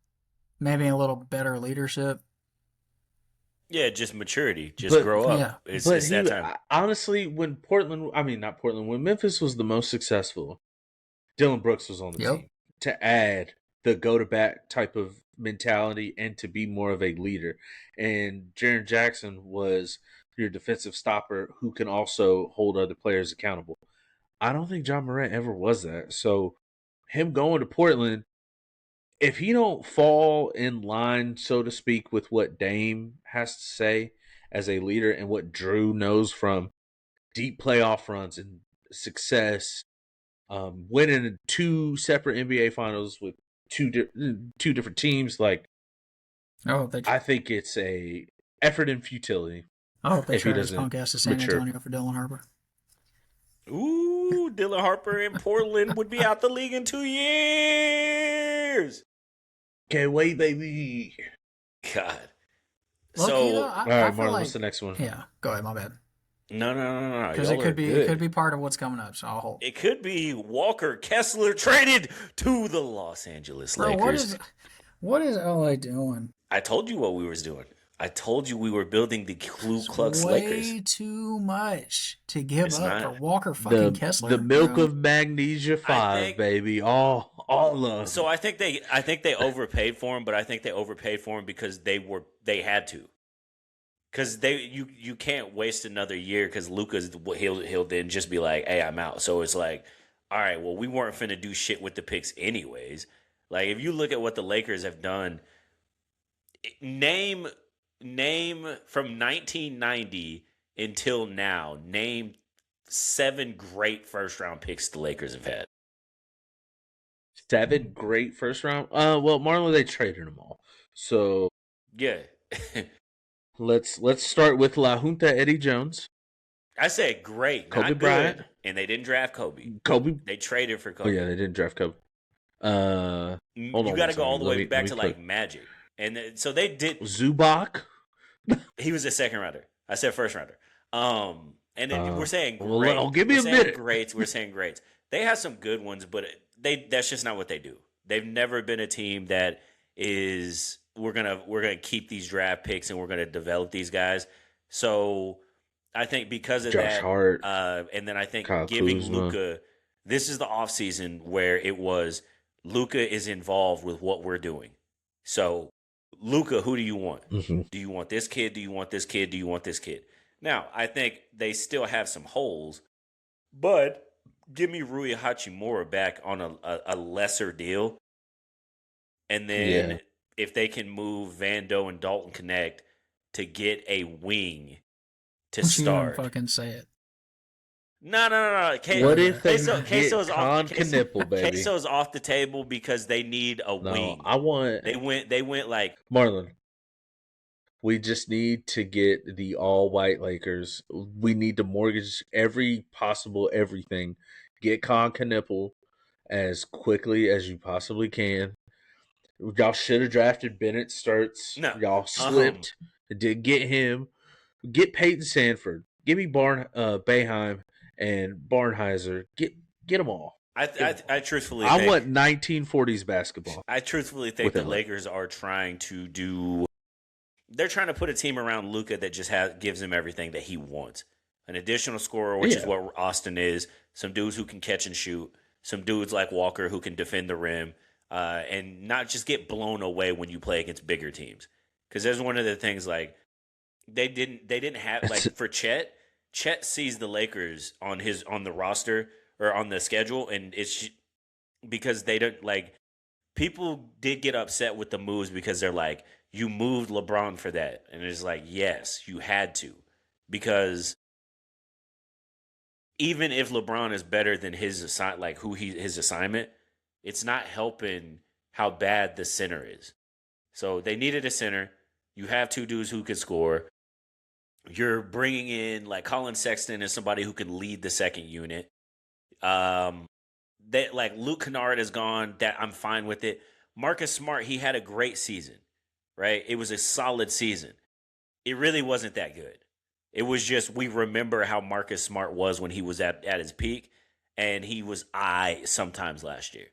Speaker 3: maybe a little better leadership.
Speaker 1: Yeah, just maturity. Just
Speaker 2: But
Speaker 1: grow up.
Speaker 3: Yeah.
Speaker 2: but
Speaker 1: It's that
Speaker 2: he
Speaker 1: time.
Speaker 2: honestly, when Portland, I mean not Portland, when Memphis was the most successful, Dylan Brooks was on the
Speaker 3: Yep.
Speaker 2: team to add the go to bat type of mentality and to be more of a leader. And Jaren Jackson was your defensive stopper who can also hold other players accountable. I don't think John Morant ever was that. So him going to Portland, if he don't fall in line, so to speak, with what Dame has to say as a leader and what Drew knows from deep playoff runs and success, winning two separate NBA finals with two different teams, like
Speaker 3: I hope they
Speaker 2: I think it's a effort in futility
Speaker 3: I hope they
Speaker 2: if he
Speaker 3: trade his
Speaker 2: doesn't
Speaker 3: punk ass to San
Speaker 2: mature.
Speaker 3: Antonio for Dylan Harper.
Speaker 1: Ooh, Dylan Harper in Portland would be out the league in 2 years.
Speaker 2: Can't wait, baby.
Speaker 1: God.
Speaker 3: Low key though,
Speaker 1: So
Speaker 2: All
Speaker 3: I
Speaker 2: right,
Speaker 3: feel
Speaker 2: Marlon,
Speaker 3: like
Speaker 2: what's the next one?
Speaker 3: yeah. Go ahead, my bad.
Speaker 1: no.
Speaker 3: Because
Speaker 1: Y'all are
Speaker 3: it could
Speaker 1: good.
Speaker 3: be part of what's coming up. So I'll hold.
Speaker 1: It could be Walker Kessler traded to the Los Angeles
Speaker 3: Bro,
Speaker 1: Lakers.
Speaker 3: what is LA doing?
Speaker 1: I told you what we was doing. I told you we were building the Ku
Speaker 3: It's
Speaker 1: Klux Lakers.
Speaker 3: way too much to give
Speaker 1: It's
Speaker 3: up
Speaker 1: not.
Speaker 3: for Walker fucking
Speaker 2: The
Speaker 3: Kessler,
Speaker 2: milk
Speaker 3: bro.
Speaker 2: of magnesia
Speaker 1: I
Speaker 2: 5,
Speaker 1: think
Speaker 2: baby. All of
Speaker 1: so.
Speaker 2: it.
Speaker 1: I think they overpaid for him, but I think they overpaid for him because they had to. Because you can't waste another year because Luka's he'll then just be like, hey, I'm out. So it's like, all right, well, we weren't finna do shit with the picks anyways. Like if you look at what the Lakers have done, name from 1990 until now, name 7 great first round picks the Lakers have had.
Speaker 2: 7 great first round. Well, Marlon, they traded them all. So
Speaker 1: Yeah.
Speaker 2: let's start with La Junta Eddie Jones,
Speaker 1: I said great,
Speaker 2: Kobe
Speaker 1: not
Speaker 2: Bryant,
Speaker 1: good. And they didn't draft Kobe.
Speaker 2: Kobe.
Speaker 1: They traded for
Speaker 2: Oh yeah,
Speaker 1: Kobe.
Speaker 2: they didn't draft Kobe. Hold
Speaker 1: You
Speaker 2: on
Speaker 1: got
Speaker 2: one
Speaker 1: to go all
Speaker 2: second.
Speaker 1: the
Speaker 2: Let
Speaker 1: way
Speaker 2: me
Speaker 1: back to
Speaker 2: click.
Speaker 1: like Magic. And so they did.
Speaker 2: Zubac.
Speaker 1: He was a second rounder. I said first rounder. And then we're saying
Speaker 2: Well,
Speaker 1: great.
Speaker 2: give me
Speaker 1: We're
Speaker 2: a
Speaker 1: saying
Speaker 2: minute.
Speaker 1: greats. We're saying greats. They have some good ones, but that's just not what they do. They've never been a team that is we're gonna keep these draft picks and we're gonna develop these guys. So I think because of
Speaker 2: Josh
Speaker 1: that,
Speaker 2: Hart,
Speaker 1: and then I think
Speaker 2: Kyle
Speaker 1: giving
Speaker 2: Kuzma.
Speaker 1: Luka, this is the offseason where it was Luka is involved with what we're doing. So Luka, who do you want?
Speaker 2: Mm-hmm.
Speaker 1: Do you want this kid? Do you want this kid? Do you want this kid? Now, I think they still have some holes, but give me Rui Hachimura back on a lesser deal. And
Speaker 2: Yeah.
Speaker 1: then if they can move Vando and Dalton Connect to get a wing to
Speaker 3: Don't you even
Speaker 1: start.
Speaker 3: fucking say it.
Speaker 1: No.
Speaker 2: What if they
Speaker 1: Queso's
Speaker 2: get Con Knipple, baby?
Speaker 1: Queso's off the table because they need a
Speaker 2: No,
Speaker 1: wing.
Speaker 2: I want
Speaker 1: They went like
Speaker 2: Marlon. We just need to get the all white Lakers. We need to mortgage every possible everything. Get Con Knipple as quickly as you possibly can. Y'all should have drafted Bennett Sturts.
Speaker 1: no.
Speaker 2: Y'all slipped. Did get him. Get Peyton Sanford. Give me Boeheim and Barnheiser. Get them all.
Speaker 1: I truthfully
Speaker 2: I
Speaker 1: think
Speaker 2: want 1940s basketball.
Speaker 1: I truthfully think
Speaker 2: with
Speaker 1: the
Speaker 2: LA.
Speaker 1: Lakers are trying to do. They're trying to put a team around Luka that just gives him everything that he wants. An additional scorer, which is
Speaker 2: Yeah.
Speaker 1: what Austin is. Some dudes who can catch and shoot. Some dudes like Walker who can defend the rim, and not just get blown away when you play against bigger teams. Because there's one of the things like they didn't have like for Chet. Chet sees the Lakers on the roster or on the schedule, and it's because they don't like. People did get upset with the moves because they're like, you moved LeBron for that. And it's like, yes, you had to. Because even if LeBron is better than his his assignment, it's not helping how bad the center is. So they needed a center. You have 2 dudes who can score. You're bringing in like Colin Sexton as somebody who can lead the second unit. That like Luke Kennard is gone. That I'm fine with it. Marcus Smart, he had a great season, right? It was a solid season. It really wasn't that good. It was just we remember how Marcus Smart was when he was at his peak, and he was sometimes last year.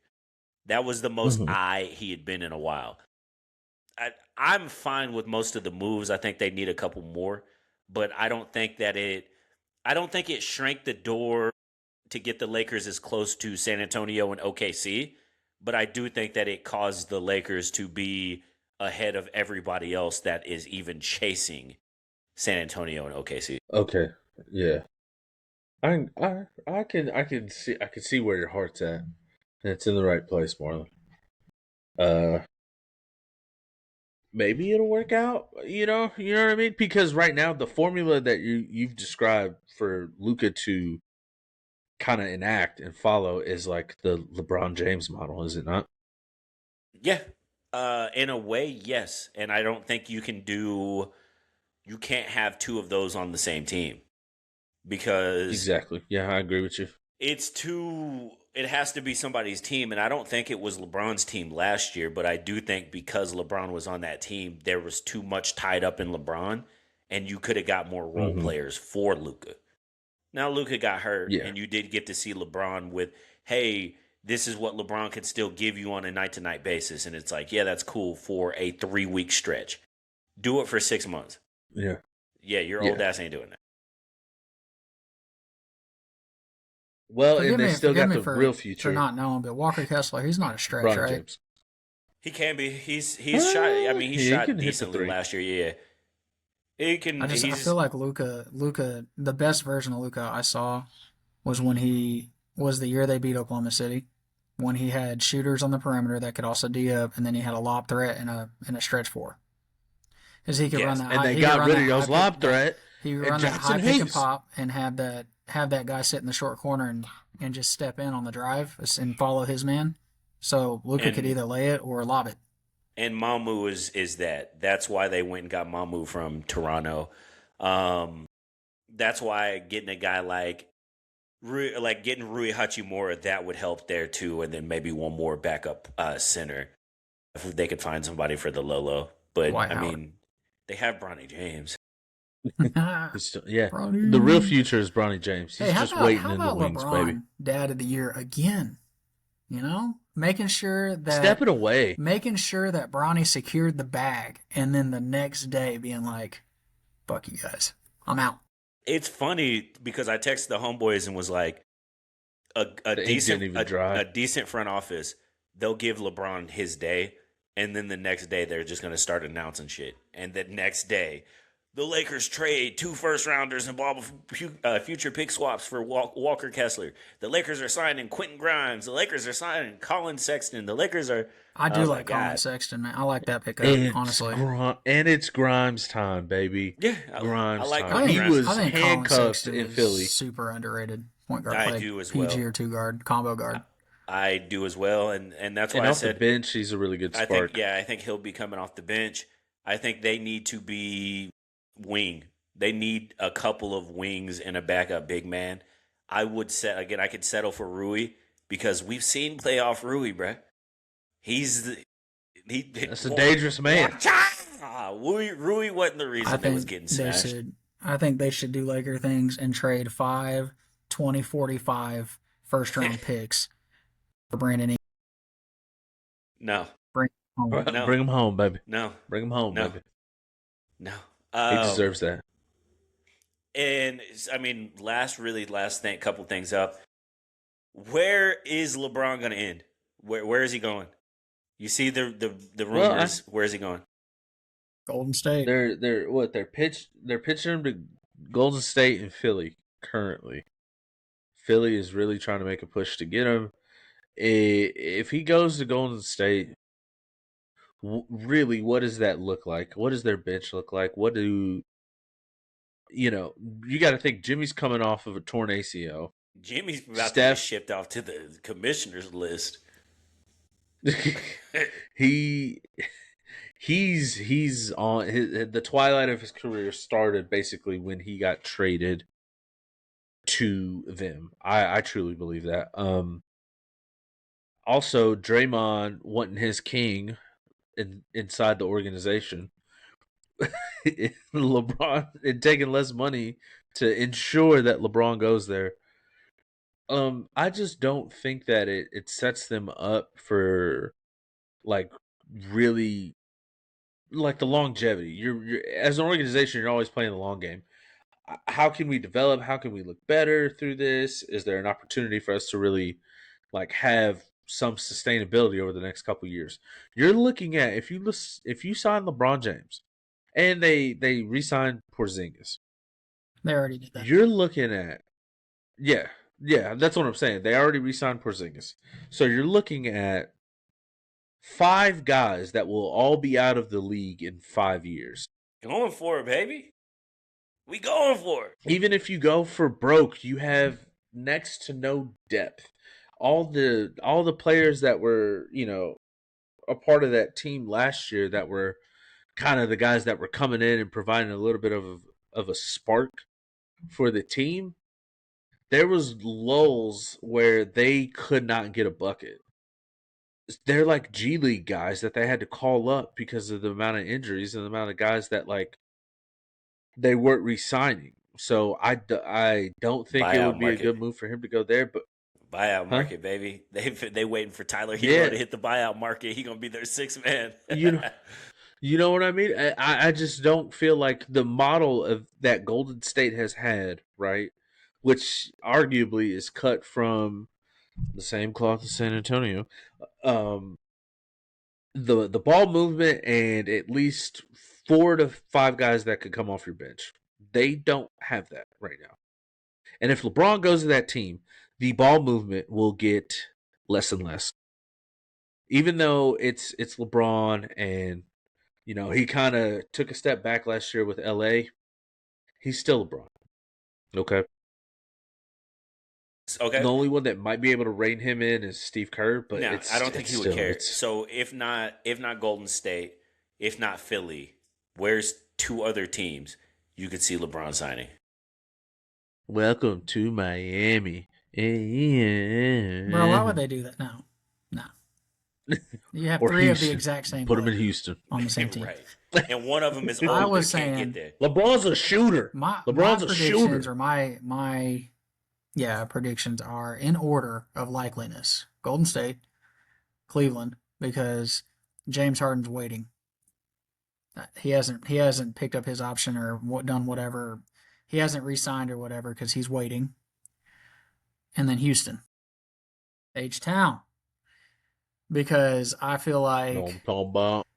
Speaker 1: That was the most he had been in a while. I'm fine with most of the moves. I think they need a couple more, but I don't think it shrank the door to get the Lakers as close to San Antonio and OKC, but I do think that it caused the Lakers to be ahead of everybody else that is even chasing San Antonio and OKC.
Speaker 2: Okay. Yeah. I can see where your heart's at. And it's in the right place, Marlon. Maybe it'll work out. You know what I mean? Because right now the formula that you've described for Luka to kind of enact and follow is like the LeBron James model, is it not?
Speaker 1: Yeah. In a way, yes. And I don't think you can't have 2 of those on the same team because
Speaker 2: Exactly. Yeah, I agree with you.
Speaker 1: it has to be somebody's team. And I don't think it was LeBron's team last year, but I do think because LeBron was on that team, there was too much tied up in LeBron and you could have got more role players for Luka. Now Luka got hurt and you did get to see LeBron with, hey, this is what LeBron can still give you on a night-to-night basis. And it's like, yeah, that's cool for a 3-week stretch. Do it for 6 months.
Speaker 2: Yeah.
Speaker 1: Yeah, your
Speaker 2: Yeah.
Speaker 1: old ass ain't doing that.
Speaker 2: Well,
Speaker 3: Forgive
Speaker 2: and they
Speaker 3: me,
Speaker 2: still
Speaker 3: forgive
Speaker 2: got
Speaker 3: me
Speaker 2: the real
Speaker 3: for
Speaker 2: future,
Speaker 3: not knowing, but Walker Kessler, he's not a stretch,
Speaker 2: Bronny
Speaker 3: right?
Speaker 2: James.
Speaker 1: He can be. He's shot. I mean, he
Speaker 2: He
Speaker 1: shot
Speaker 2: can hit the
Speaker 1: decently
Speaker 2: three.
Speaker 1: last year. Yeah, he can.
Speaker 3: I feel
Speaker 1: He's
Speaker 3: like Luca, the best version of Luca I saw was when he was the year they beat Oklahoma City, when he had shooters on the perimeter that could also D up, and then he had a lob threat and a stretch four. Because
Speaker 1: yes.
Speaker 2: And they
Speaker 3: he could
Speaker 2: got
Speaker 3: run
Speaker 2: rid
Speaker 3: that
Speaker 2: of
Speaker 3: high
Speaker 2: y'all's
Speaker 3: pick
Speaker 2: lob
Speaker 3: that
Speaker 2: threat
Speaker 3: he could
Speaker 2: and
Speaker 3: run that high
Speaker 2: Jackson
Speaker 3: pick and
Speaker 2: Hayes.
Speaker 3: pop and have that guy sit in the short corner and just step in on the drive and follow his man. So Luca could
Speaker 1: And
Speaker 3: either lay it or lob it.
Speaker 1: Mamu is that. That's why they went and got Mamu from Toronto. Um, that's why getting a guy like getting Rui Hachimura, that would help there too, and then maybe one more backup center if they could find somebody for the Lolo. But
Speaker 3: Dwight
Speaker 1: I
Speaker 3: Howard.
Speaker 1: mean, they have Bronny James.
Speaker 2: Yeah,
Speaker 3: Bronny.
Speaker 2: the real future is Bronny James. He's
Speaker 3: Hey,
Speaker 2: just waiting
Speaker 3: how
Speaker 2: in the
Speaker 3: about
Speaker 2: wings, baby.
Speaker 3: LeBron, Dad of the Year again? You know, making sure
Speaker 2: Stepping away.
Speaker 3: that Bronny secured the bag, and then the next day being like, "Fuck you guys, I'm out."
Speaker 1: It's funny because I texted the homeboys and was like, a
Speaker 2: The ink didn't even dry.
Speaker 1: a decent front office, they'll give LeBron his day, and then the next day they're just gonna start announcing shit, and the next day, the Lakers trade 2 first-rounders and future pick swaps for Walker Kessler. The Lakers are signing Quentin Grimes. The Lakers are signing Colin Sexton. The Lakers are.
Speaker 3: I
Speaker 1: I
Speaker 3: do
Speaker 1: was
Speaker 3: like Colin
Speaker 1: God.
Speaker 3: Sexton, man. I like that pickup, honestly.
Speaker 2: And it's Grimes time, baby.
Speaker 1: Yeah,
Speaker 2: Grimes
Speaker 1: I like
Speaker 2: time. He
Speaker 1: Grimes.
Speaker 2: was
Speaker 3: I think Colin
Speaker 2: handcuffed
Speaker 3: Sexton
Speaker 2: in
Speaker 3: is
Speaker 2: Philly.
Speaker 3: super underrated point guard.
Speaker 1: I
Speaker 3: Like
Speaker 1: do as
Speaker 3: PG
Speaker 1: well.
Speaker 3: or two guard, combo guard.
Speaker 1: I do as well, and that's why
Speaker 2: And
Speaker 1: I
Speaker 2: off the
Speaker 1: said
Speaker 2: bench, he's a really good spark.
Speaker 1: I think he'll be coming off the bench. I think they need to be wing. They need a couple of wings and a backup big man. I could settle for Rui because we've seen playoff Rui, bruh.
Speaker 2: That's a dangerous man.
Speaker 1: Rui wasn't the reason they was getting smashed.
Speaker 3: I think they should do Laker things and trade 5 2045 first round picks for Brandon Ingram.
Speaker 1: No.
Speaker 3: Bring him home.
Speaker 1: No.
Speaker 2: Bring him home, baby.
Speaker 1: No.
Speaker 2: Bring him home,
Speaker 1: No.
Speaker 2: baby.
Speaker 1: No.
Speaker 2: He deserves that.
Speaker 1: And I mean, last thing, couple things up. Where is LeBron going to end? Where is he going? You see the rumors. Where is he going?
Speaker 3: Golden State.
Speaker 2: They're pitching him to Golden State and Philly currently. Philly is really trying to make a push to get him. If he goes to Golden State, really, what does that look like? What does their bench look like? What do you got to think Jimmy's coming off of a torn ACL.
Speaker 1: Jimmy's about to get shipped off to the commissioner's list.
Speaker 2: He's on the twilight of his career started basically when he got traded to them. I truly believe that. Also, Draymond wanting his king inside the organization. LeBron and taking less money to ensure that LeBron goes there. I just don't think that it sets them up for like really like the longevity. You're as an organization, you're always playing the long game. How can we develop? How can we look better through this? Is there an opportunity for us to really like have some sustainability over the next couple of years? You're looking at if you sign LeBron James and they re-sign Porzingis.
Speaker 3: They already did that.
Speaker 2: You're looking at yeah, that's what I'm saying. They already re-signed Porzingis. So you're looking at 5 guys that will all be out of the league in 5 years.
Speaker 1: Going for it, baby. We going for it.
Speaker 2: Even if you go for broke, you have next to no depth. All the players that were, a part of that team last year that were kind of the guys that were coming in and providing a little bit of a spark for the team, there was lulls where they could not get a bucket. They're like G League guys that they had to call up because of the amount of injuries and the amount of guys that like they weren't re-signing. So I don't think it would be a good move for him to go there. But
Speaker 1: buyout market, baby. They waiting for Tyler Hero to hit the buyout market. He gonna be their 6th man.
Speaker 2: You know what I mean? I just don't feel like the model of that Golden State has had, right? Which arguably is cut from the same cloth as San Antonio. Um, the ball movement and at least 4 to 5 guys that could come off your bench. They don't have that right now. And if LeBron goes to that team, the ball movement will get less and less. Even though it's LeBron and he kind of took a step back last year with LA, he's still LeBron. Okay.
Speaker 1: Okay.
Speaker 2: The only one that might be able to rein him in is Steve Kerr, but
Speaker 1: No, I don't think he would care.
Speaker 2: It's
Speaker 1: So if not Golden State, if not Philly, where's 2 other teams you could see LeBron signing?
Speaker 2: welcome to Miami.
Speaker 3: Bro, why would they do that? No. You have
Speaker 2: Or
Speaker 3: 3 of the
Speaker 2: Houston.
Speaker 3: exact same
Speaker 2: Put him
Speaker 3: player
Speaker 2: in Houston.
Speaker 3: on the same team.
Speaker 1: Right. And one of them is
Speaker 3: I
Speaker 1: old
Speaker 3: was
Speaker 1: and can't
Speaker 3: saying-
Speaker 1: get there.
Speaker 2: LeBron's a shooter. LeBron's a
Speaker 3: predictions
Speaker 2: shooter.
Speaker 3: or my predictions are in order of likeliness. Golden State, Cleveland, because James Harden's waiting. He hasn't picked up his option or done whatever. He hasn't re-signed or whatever because he's waiting. And then Houston, H-Town, because I feel like,
Speaker 2: I'm talking about.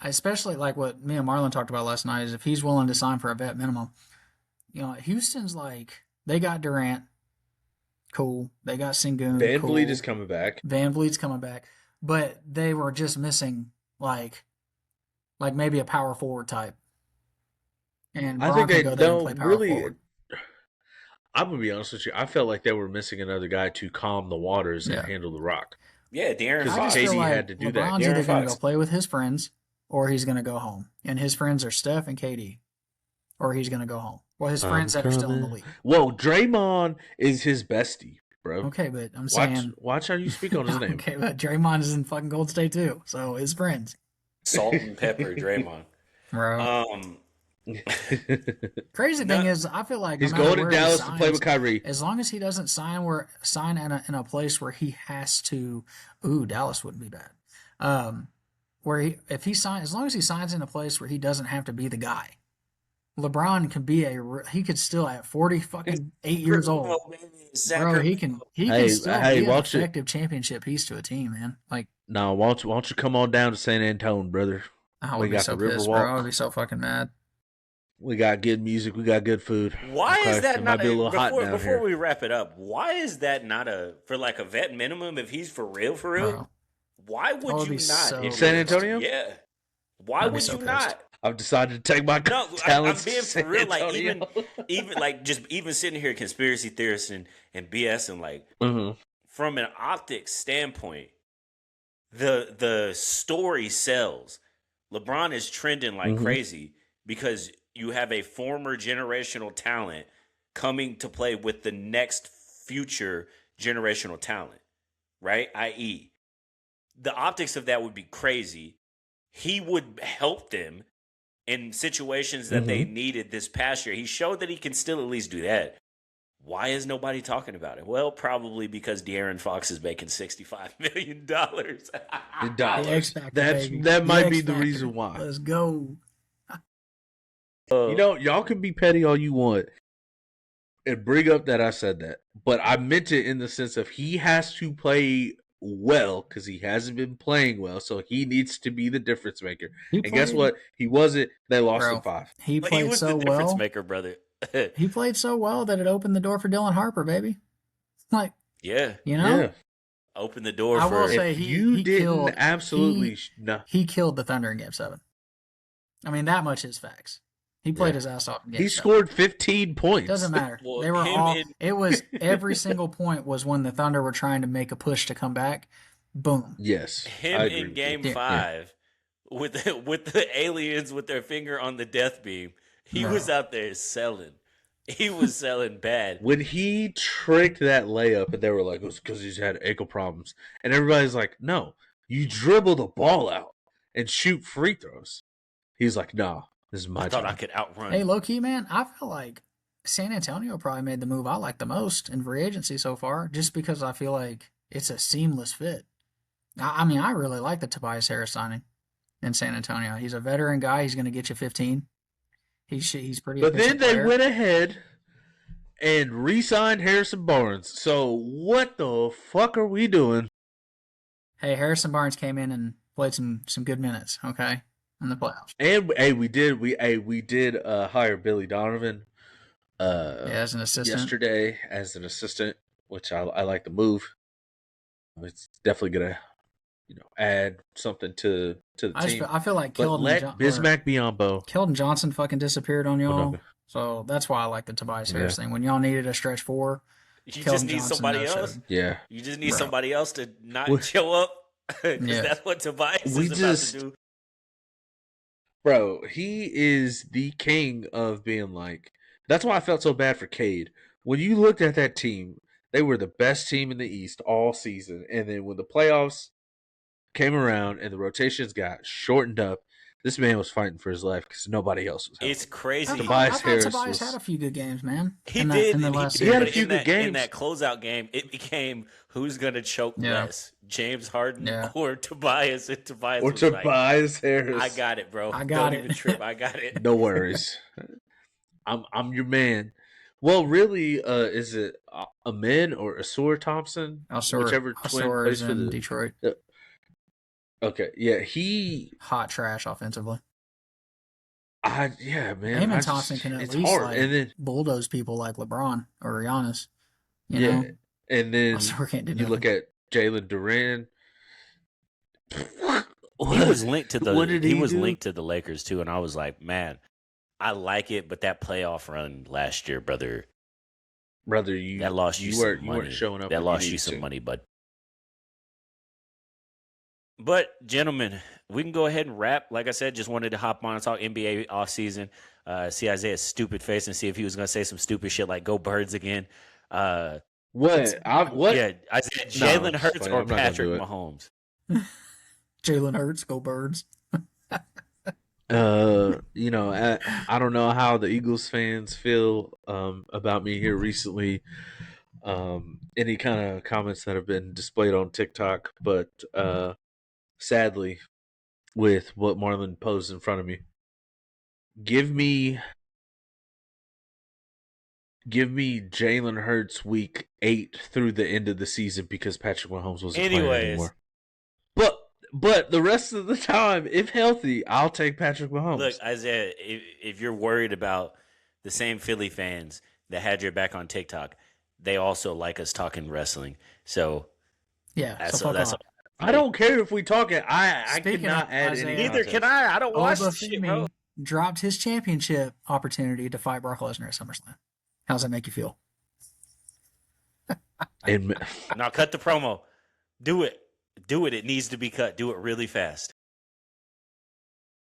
Speaker 3: especially like what me and Marlon talked about last night, is if he's willing to sign for a vet minimum. Houston's like, they got Durant, cool. They got Sengun,
Speaker 2: Van
Speaker 3: cool.
Speaker 2: Vliet is coming back.
Speaker 3: Van Vliet's coming back, but they were just missing like maybe a power forward type. And
Speaker 2: I
Speaker 3: Bron
Speaker 2: think
Speaker 3: can
Speaker 2: they
Speaker 3: go there and play
Speaker 2: don't
Speaker 3: power
Speaker 2: really.
Speaker 3: forward.
Speaker 2: I'm gonna be honest with you. I felt like they were missing another guy to calm the waters
Speaker 3: Yeah.
Speaker 2: and handle the rock.
Speaker 1: Yeah, De'Aaron
Speaker 3: I
Speaker 2: Because
Speaker 1: Fox.
Speaker 3: just feel
Speaker 2: KD
Speaker 3: like
Speaker 2: had to do that.
Speaker 3: LeBron's
Speaker 1: De'Aaron
Speaker 3: either going to
Speaker 1: Fox.
Speaker 3: go play with his friends or he's going to go home. And his friends are Steph and KD, or he's going to go home. Well, his friends that are still in the league.
Speaker 2: Whoa, Draymond is his bestie, bro.
Speaker 3: Okay, but I'm saying.
Speaker 2: Watch how you speak on his name.
Speaker 3: Okay, but Draymond is in fucking Gold State too, so his friends.
Speaker 1: Salt and pepper, Draymond.
Speaker 3: Bro. Crazy thing is, I feel like
Speaker 2: He's
Speaker 3: no matter
Speaker 2: going to
Speaker 3: where he
Speaker 2: Dallas to play
Speaker 3: signs,
Speaker 2: with Kyrie.
Speaker 3: as long as he doesn't sign in a place where he has to. Ooh, Dallas wouldn't be bad. As long as he signs in a place where he doesn't have to be the guy. LeBron can be he could still at 40 fucking 8 years old. Bro, he can still be an
Speaker 2: watch it.
Speaker 3: effective championship piece to a team, man. Like,
Speaker 2: No, why don't you come on down to San Antonio, brother?
Speaker 3: I
Speaker 2: We
Speaker 3: would be
Speaker 2: got
Speaker 3: so
Speaker 2: the
Speaker 3: pissed,
Speaker 2: Riverwalk.
Speaker 3: bro. I would be so fucking mad.
Speaker 2: We got good music. We got good food.
Speaker 1: Why
Speaker 2: Okay,
Speaker 1: is that
Speaker 2: it
Speaker 1: not
Speaker 2: might be a little hot down
Speaker 1: before
Speaker 2: here.
Speaker 1: we wrap it up? Why is that not for like a vet minimum if he's for real?
Speaker 3: Bro,
Speaker 1: Why
Speaker 3: I
Speaker 1: would
Speaker 3: would
Speaker 1: you
Speaker 3: be
Speaker 1: not?
Speaker 3: so
Speaker 1: in
Speaker 2: San
Speaker 1: real-
Speaker 2: Antonio?
Speaker 1: Yeah. Why
Speaker 3: I'd be
Speaker 1: would
Speaker 3: so
Speaker 1: you
Speaker 3: pissed.
Speaker 1: not?
Speaker 2: I've decided to take my
Speaker 1: No,
Speaker 2: talents.
Speaker 1: I'm being
Speaker 2: to
Speaker 1: for
Speaker 2: San
Speaker 1: real. Like
Speaker 2: Antonio.
Speaker 1: even like just even sitting here conspiracy theorists and BS and like
Speaker 2: Mhm.
Speaker 1: from an optics standpoint, the story sells. LeBron is trending like
Speaker 2: Mhm.
Speaker 1: crazy because you have a former generational talent coming to play with the next future generational talent, right? I.e., the optics of that would be crazy. He would help them in situations that they needed this past year. He showed that he can still at least do that. Why is nobody talking about it? Well, probably because De'Aaron Fox is making $65 million.
Speaker 2: The
Speaker 3: the
Speaker 2: dollars.
Speaker 3: X Factor, baby.
Speaker 2: That
Speaker 3: The
Speaker 2: might be
Speaker 3: X
Speaker 2: the
Speaker 3: Factor.
Speaker 2: reason why.
Speaker 3: Let's go.
Speaker 2: Y'all can be petty all you want and bring up that I said that, but I meant it in the sense of he has to play well because he hasn't been playing well, so he needs to be the difference maker.
Speaker 3: He
Speaker 2: And guess
Speaker 3: played-
Speaker 2: what? He wasn't. They lost
Speaker 3: Bro,
Speaker 2: in 5.
Speaker 3: He
Speaker 1: But
Speaker 3: played
Speaker 1: he was
Speaker 3: so
Speaker 1: the difference
Speaker 3: well.
Speaker 1: maker, brother.
Speaker 3: He played so well that it opened the door for Dylan Harper, baby. Like,
Speaker 1: Yeah.
Speaker 3: you know?
Speaker 2: Yeah.
Speaker 1: Open the door
Speaker 3: I
Speaker 1: for
Speaker 3: will say
Speaker 2: If
Speaker 3: he
Speaker 2: you didn't
Speaker 3: killed,
Speaker 2: absolutely
Speaker 3: he,
Speaker 2: no.
Speaker 3: he killed the Thunder in Game 7. I mean, that much is facts. He played
Speaker 2: Yeah.
Speaker 3: his ass off in Game
Speaker 2: He
Speaker 3: 7.
Speaker 2: scored 15 points.
Speaker 3: Doesn't matter.
Speaker 1: Well,
Speaker 3: They were
Speaker 1: him
Speaker 3: all.
Speaker 1: and-
Speaker 3: It was every single point was when the Thunder were trying to make a push to come back. Boom.
Speaker 2: Yes.
Speaker 1: him
Speaker 2: I agree
Speaker 1: in
Speaker 2: with
Speaker 1: game
Speaker 2: you.
Speaker 3: Yeah.
Speaker 1: 5 with the aliens with their finger on the death beam. He
Speaker 3: Bro.
Speaker 1: was out there selling. He was selling bad.
Speaker 2: When he tricked that layup, and they were like, it was because he's had ankle problems. And everybody's like, no, you dribble the ball out and shoot free throws. He's like, nah, this is my
Speaker 1: I thought
Speaker 2: job.
Speaker 1: I could outrun.
Speaker 3: Hey, low key, man, I feel like San Antonio probably made the move I like the most in free agency so far, just because I feel like it's a seamless fit. I mean, I really like the Tobias Harris signing. in San Antonio. He's a veteran guy. He's going to get you 15. He's pretty
Speaker 2: But then
Speaker 3: efficient
Speaker 2: they
Speaker 3: player.
Speaker 2: went ahead and re-signed Harrison Barnes. So what the fuck are we doing?
Speaker 3: Hey, Harrison Barnes came in and played some good minutes. Okay, in the playoffs.
Speaker 2: And we did hire Billy Donovan
Speaker 3: Yeah, as an assistant.
Speaker 2: yesterday as an assistant, which I like the move. It's definitely gonna add something to the team.
Speaker 3: I feel like
Speaker 2: But let Bismack Biyombo.
Speaker 3: Keldon Johnson fucking disappeared on y'all.
Speaker 2: no.
Speaker 3: So that's why I like the Tobias Harris thing. When y'all needed a stretch four,
Speaker 1: You
Speaker 3: Keldon
Speaker 1: just need
Speaker 3: Johnson
Speaker 1: somebody
Speaker 3: no-showed.
Speaker 1: else.
Speaker 2: Yeah.
Speaker 1: You just need
Speaker 3: Bro.
Speaker 1: somebody else to not show up. Because
Speaker 3: Yeah.
Speaker 1: that's what Tobias
Speaker 2: We
Speaker 1: is
Speaker 2: just-
Speaker 1: about to do.
Speaker 2: Bro, he is the king of being like. That's why I felt so bad for Cade. When you looked at that team, they were the best team in the East all season. And then when the playoffs came around and the rotations got shortened up, this man was fighting for his life because nobody else was helping.
Speaker 1: It's crazy.
Speaker 2: Tobias Harris
Speaker 3: Tobias had a few good games, man.
Speaker 1: He
Speaker 3: in
Speaker 1: did.
Speaker 3: the last
Speaker 2: He had a
Speaker 3: series.
Speaker 2: few good games.
Speaker 1: In that closeout game, it became who's going to choke
Speaker 3: Yeah.
Speaker 1: less, James Harden
Speaker 3: Yeah.
Speaker 1: or Tobias. And Tobias
Speaker 2: Or
Speaker 1: was like,
Speaker 2: Tobias Harris.
Speaker 1: I got it, bro.
Speaker 3: I got
Speaker 1: Don't
Speaker 3: it.
Speaker 1: even trip. I got it.
Speaker 2: No worries. I'm your man. Well, really, is it Amin or Asur Thompson? Whichever twin
Speaker 3: Alsor
Speaker 2: plays
Speaker 3: is
Speaker 2: for
Speaker 3: in
Speaker 2: the
Speaker 3: Detroit.
Speaker 2: Okay, yeah, he.
Speaker 3: Hot trash offensively.
Speaker 2: Yeah, man.
Speaker 3: Him and Thompson can at
Speaker 2: it's
Speaker 3: least
Speaker 2: hard,
Speaker 3: like
Speaker 2: and then
Speaker 3: bulldoze people like LeBron or Giannis. You
Speaker 2: yeah,
Speaker 3: know,
Speaker 2: and then
Speaker 3: Alsor can't do
Speaker 2: you look at Jalen Duran.
Speaker 1: He was linked to the
Speaker 2: What did
Speaker 1: he
Speaker 2: he
Speaker 1: was
Speaker 2: do?
Speaker 1: linked to the Lakers too, and I was like, man, I like it, but that playoff run last year, brother, that lost you some
Speaker 2: weren't
Speaker 1: money.
Speaker 2: showing up.
Speaker 1: That
Speaker 2: when
Speaker 1: lost you
Speaker 2: needed
Speaker 1: some
Speaker 2: to.
Speaker 1: money, bud. But gentlemen, we can go ahead and wrap. Like I said, just wanted to hop on and talk NBA offseason. See Isaiah's stupid face and see if he was going to say some stupid shit like "Go Birds" again.
Speaker 2: What?
Speaker 1: Yeah, Isaiah, Jalen
Speaker 2: just
Speaker 1: Hurts
Speaker 2: playing.
Speaker 1: or
Speaker 2: I'm not gonna
Speaker 1: Patrick
Speaker 2: do it.
Speaker 1: Mahomes.
Speaker 3: Jalen Hurts, go Birds.
Speaker 2: I don't know how the Eagles fans feel about me here recently. Any kind of comments that have been displayed on TikTok, but sadly, with what Marlon posed in front of me, give me Jalen Hurts week 8 through the end of the season because Patrick Mahomes wasn't playing anymore. But the rest of the time, if healthy, I'll take Patrick Mahomes.
Speaker 1: Look, Isaiah, if you're worried about the same Philly fans that had your back on TikTok, they also like us talking wrestling. So
Speaker 3: Yeah,
Speaker 1: that's
Speaker 3: so fuck
Speaker 1: that's
Speaker 3: off.
Speaker 2: I don't care if we talk it. I
Speaker 3: Speaking
Speaker 2: cannot
Speaker 3: of
Speaker 2: add
Speaker 3: Isaiah-
Speaker 2: any.
Speaker 1: neither
Speaker 2: context.
Speaker 1: can I. I don't watch this shit, bro.
Speaker 3: Obafemi dropped his championship opportunity to fight Brock Lesnar at SummerSlam. How does that make you feel?
Speaker 2: And
Speaker 1: Now cut the promo. Do it. Do it. It needs to be cut. Do it really fast.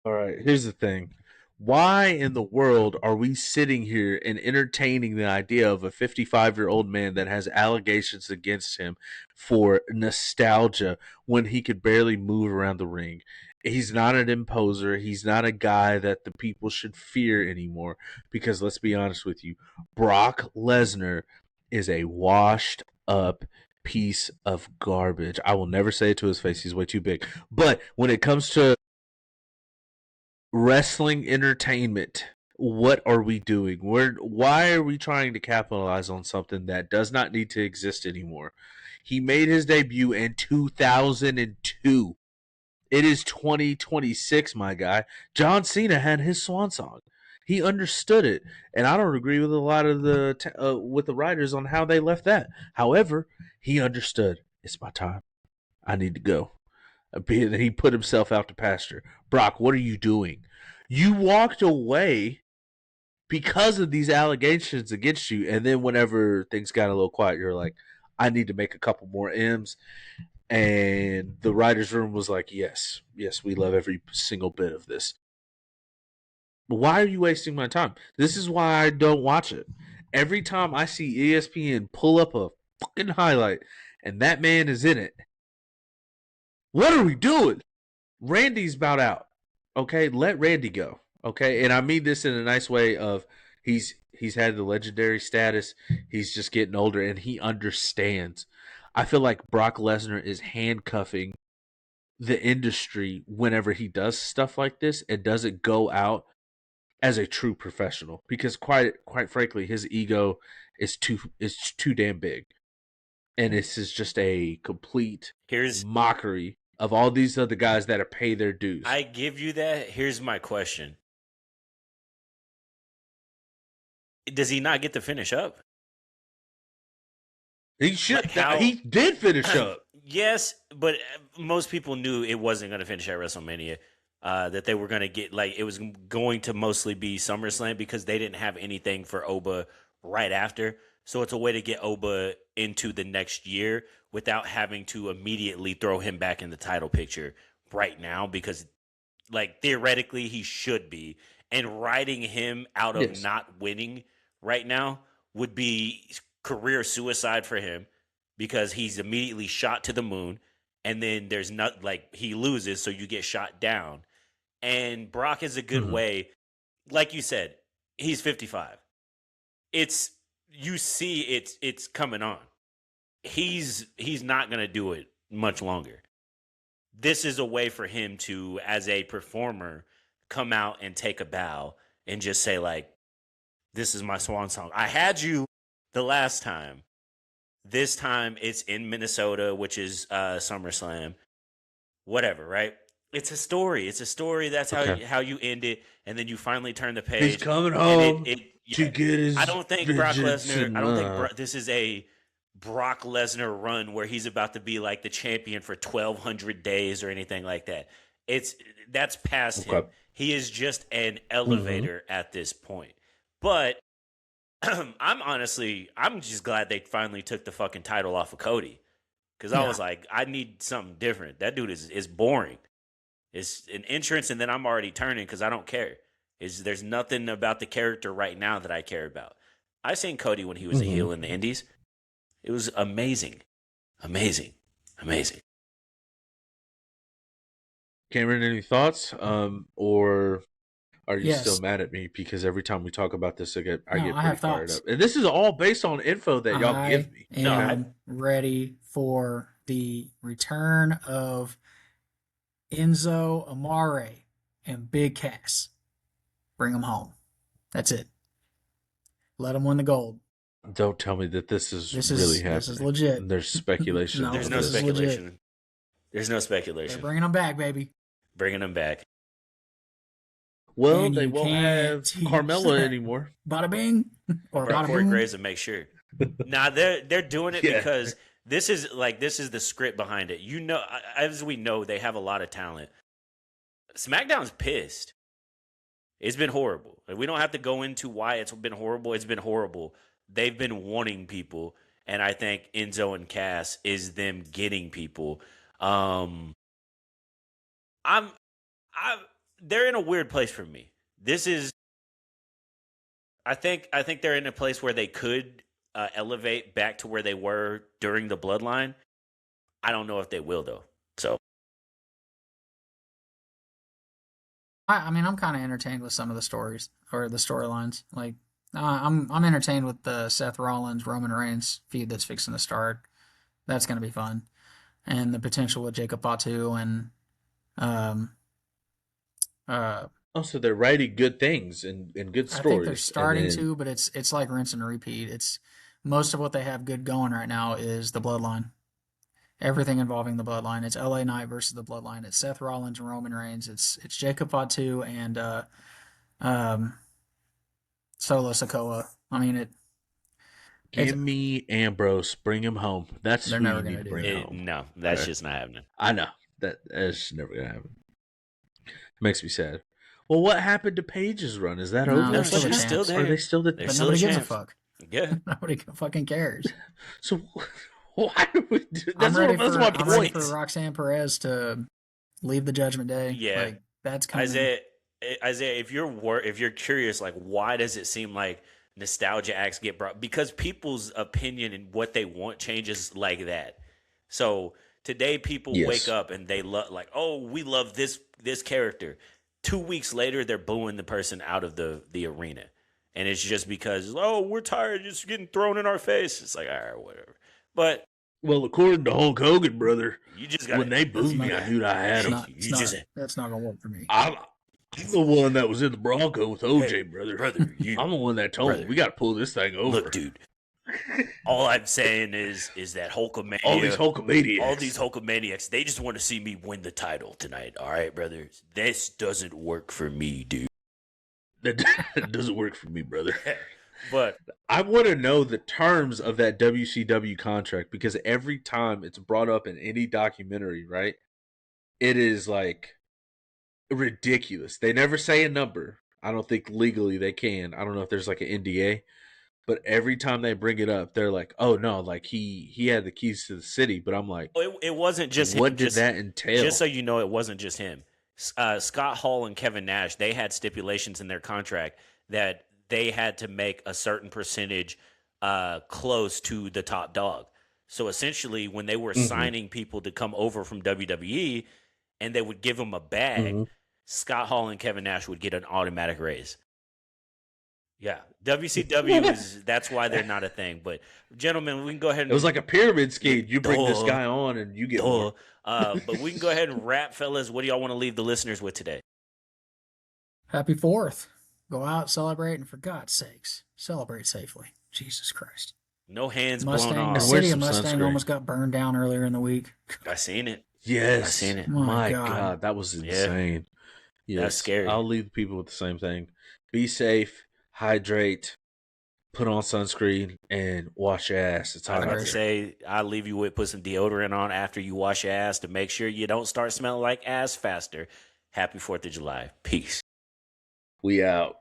Speaker 2: all right, here's the thing. Why in the world are we sitting here and entertaining the idea of a 55-year-old man that has allegations against him for nostalgia when he could barely move around the ring? He's not an imposer. He's not a guy that the people should fear anymore because let's be honest with you, Brock Lesnar is a washed up piece of garbage. I will never say it to his face. He's way too big. But when it comes to wrestling entertainment, what are we doing? Why are we trying to capitalize on something that does not need to exist anymore? He made his debut in 2002. It is 2026, my guy. John Cena had his swan song. He understood it, and I don't agree with a lot of the writers on how they left that. However, he understood. It's my time. I need to go. And he put himself out to pasture. Brock, what are you doing? You walked away because of these allegations against you, and then whenever things got a little quiet, you're like, I need to make a couple more M's. And the writer's room was like, yes, we love every single bit of this. But why are you wasting my time? This is why I don't watch it. Every time I see ESPN pull up a fucking highlight and that man is in it, what are we doing? Randy's about out. Okay, let Randy go. Okay, and I mean this in a nice way of he's had the legendary status. He's just getting older and he understands. I feel like Brock Lesnar is handcuffing the industry whenever he does stuff like this and doesn't go out as a true professional, because quite frankly his ego is too damn big, and this is just a complete
Speaker 1: Here's
Speaker 2: mockery of all these other guys that are pay their dues.
Speaker 1: I give you that. Here's my question: does he not get to finish up?
Speaker 2: He should.
Speaker 1: Like how
Speaker 2: He did finish up.
Speaker 1: Yes, but most people knew it wasn't going to finish at WrestleMania. That they were going to get, like, it was going to mostly be SummerSlam because they didn't have anything for Oba right after. So it's a way to get Oba into the next year without having to immediately throw him back in the title picture right now, because, like, theoretically he should be. And riding him out of
Speaker 2: Yes.
Speaker 1: not winning right now would be career suicide for him, because he's immediately shot to the moon, and then there's not, like, he loses, so you get shot down. And Brock is a good way, like you said, he's 55. It's, you see it's coming on. He's not gonna do it much longer. This is a way for him to, as a performer, come out and take a bow and just say, like, this is my swan song. I had you the last time. This time it's in Minnesota, which is SummerSlam. Whatever, right? It's a story. It's a story. That's how you end it, and then you finally turn the page.
Speaker 2: He's coming home
Speaker 1: to
Speaker 2: get his.
Speaker 1: I don't think Brock Lesnar. I don't think
Speaker 2: and,
Speaker 1: this is a Brock Lesnar run where he's about to be like the champion for 1,200 days or anything like that. That's past him. He is just an elevator at this point. But I'm just glad they finally took the fucking title off of Cody, because I was like, I need something different. That dude is boring. It's an entrance, and then I'm already turning because I don't care. There's nothing about the character right now that I care about. I seen Cody when he was a heel in the Indies. It was amazing. Amazing. Amazing.
Speaker 2: Cameron, any thoughts? Or are you
Speaker 3: Yes.
Speaker 2: still mad at me because every time we talk about this, I get pretty
Speaker 3: have
Speaker 2: fired
Speaker 3: thoughts.
Speaker 2: up? And this is all based on info that y'all give me.
Speaker 3: I am ready for the return of Enzo Amare and Big Cass. Bring them home. That's it. Let them win the gold.
Speaker 2: Don't tell me that this is really happening.
Speaker 3: This is legit.
Speaker 2: There's speculation.
Speaker 3: No,
Speaker 1: There's no
Speaker 3: this is
Speaker 1: speculation.
Speaker 3: legit.
Speaker 1: There's no speculation.
Speaker 3: They're bringing them back, baby.
Speaker 1: Bringing them back.
Speaker 2: Well,
Speaker 3: And
Speaker 2: they
Speaker 3: you
Speaker 2: won't
Speaker 3: can't
Speaker 2: have
Speaker 3: teach
Speaker 2: Carmella
Speaker 3: that.
Speaker 2: anymore.
Speaker 3: Bada bing. Or
Speaker 1: Brought
Speaker 3: bada
Speaker 1: Corey
Speaker 3: boom.
Speaker 1: Graves to make sure. Nah, they're doing it
Speaker 2: Yeah.
Speaker 1: because this is the script behind it. You know, as we know, they have a lot of talent. SmackDown's pissed. It's been horrible. We don't have to go into why it's been horrible. It's been horrible. They've been wanting people, and I think Enzo and Cass is them getting people. They're in a weird place for me. This is, I think they're in a place where they could elevate back to where they were during the Bloodline. I don't know if they will, though. So
Speaker 3: I mean, I'm kind of entertained with some of the stories or the storylines. Like, I'm entertained with the Seth Rollins Roman Reigns feud that's fixing to start. That's going to be fun, and the potential with Jacob Fatu and
Speaker 2: Also, they're writing good things and good stories.
Speaker 3: I think they're starting to, but it's like rinse and repeat. It's most of what they have good going right now is the Bloodline. Everything involving the Bloodline. It's LA Knight versus the Bloodline. It's Seth Rollins and Roman Reigns. It's Jacob Fatu and Solo Sikoa. I mean,
Speaker 2: Give me Ambrose. Bring him home. That's
Speaker 3: They're
Speaker 2: who
Speaker 3: never
Speaker 2: you
Speaker 3: gonna
Speaker 2: need to
Speaker 3: do
Speaker 2: bring
Speaker 3: it.
Speaker 2: home.
Speaker 1: no, that's just not happening.
Speaker 2: I know. That's never going to happen. It makes me sad. Well, what happened to Paige's run? Is that
Speaker 3: No,
Speaker 2: over?
Speaker 3: they're still the
Speaker 1: she's
Speaker 3: champs.
Speaker 1: still there.
Speaker 2: Are they still the
Speaker 1: They're
Speaker 3: but
Speaker 1: still
Speaker 3: nobody
Speaker 1: the
Speaker 3: gives a
Speaker 1: champs.
Speaker 3: fuck.
Speaker 1: Yeah.
Speaker 3: Nobody fucking cares.
Speaker 2: So why do we do
Speaker 3: I'm ready for
Speaker 2: my
Speaker 3: I'm ready
Speaker 2: point.
Speaker 3: for Roxanne Perez to leave the Judgment Day.
Speaker 1: Yeah.
Speaker 3: Like, that's coming.
Speaker 1: Isaiah, if you're curious, like, why does it seem like nostalgia acts get brought? Because people's opinion and what they want changes like that. So today, people wake up and they love, like, oh, we love this character. 2 weeks later, they're booing the person out of the arena, and it's just because, oh, we're tired, it's getting thrown in our face. It's like, all right, whatever. But
Speaker 2: Well, according to Hulk Hogan, brother,
Speaker 1: You just got
Speaker 2: when they booed me, I knew I had him.
Speaker 3: That's not gonna work for me.
Speaker 2: I'm the one that was in the Bronco with OJ,
Speaker 1: Hey,
Speaker 2: brother.
Speaker 1: you,
Speaker 2: I'm the one that told him we got to pull this thing over.
Speaker 1: Look, dude. All I'm saying is that Hulkamania,
Speaker 2: all these
Speaker 1: Hulkamaniacs, they just want to see me win the title tonight. All right, brothers. This doesn't work for me, dude.
Speaker 2: That doesn't work for me, brother.
Speaker 1: But
Speaker 2: I want to know the terms of that WCW contract because every time it's brought up in any documentary, right? It is like ridiculous. They never say a number. I don't think legally they can. I don't know if there's like an NDA, but every time they bring it up, they're like, "Oh no, like he had the keys to the city." But I'm like,
Speaker 1: it wasn't just
Speaker 2: what
Speaker 1: him.
Speaker 2: did that entail?
Speaker 1: Just so you know, it wasn't just him. Scott Hall and Kevin Nash, they had stipulations in their contract that they had to make a certain percentage close to the top dog. So essentially, when they were signing people to come over from WWE and they would give them a bag, Scott Hall and Kevin Nash would get an automatic raise. Yeah, WCW that's why they're not a thing. But gentlemen, we can go ahead and
Speaker 2: it was like a pyramid scheme. You bring this guy on and you get more.
Speaker 1: But we can go ahead and wrap, fellas. What do y'all want to leave the listeners with today?
Speaker 3: Happy 4th. Go out, celebrate, and for God's sakes, celebrate safely. Jesus Christ.
Speaker 1: No hands
Speaker 3: Mustang,
Speaker 1: blown
Speaker 3: the
Speaker 1: off.
Speaker 3: city of Mustang almost got burned down earlier in the week.
Speaker 1: I seen it.
Speaker 2: Yes.
Speaker 1: I seen it.
Speaker 2: My God, that was insane.
Speaker 1: Yeah. That's scary.
Speaker 2: I'll leave people with the same thing. Be safe, hydrate, put on sunscreen, and wash your ass. It's hot.
Speaker 1: I was about to say, I'll leave you with put some deodorant on after you wash your ass to make sure you don't start smelling like ass faster. Happy 4th of July. Peace.
Speaker 2: We out.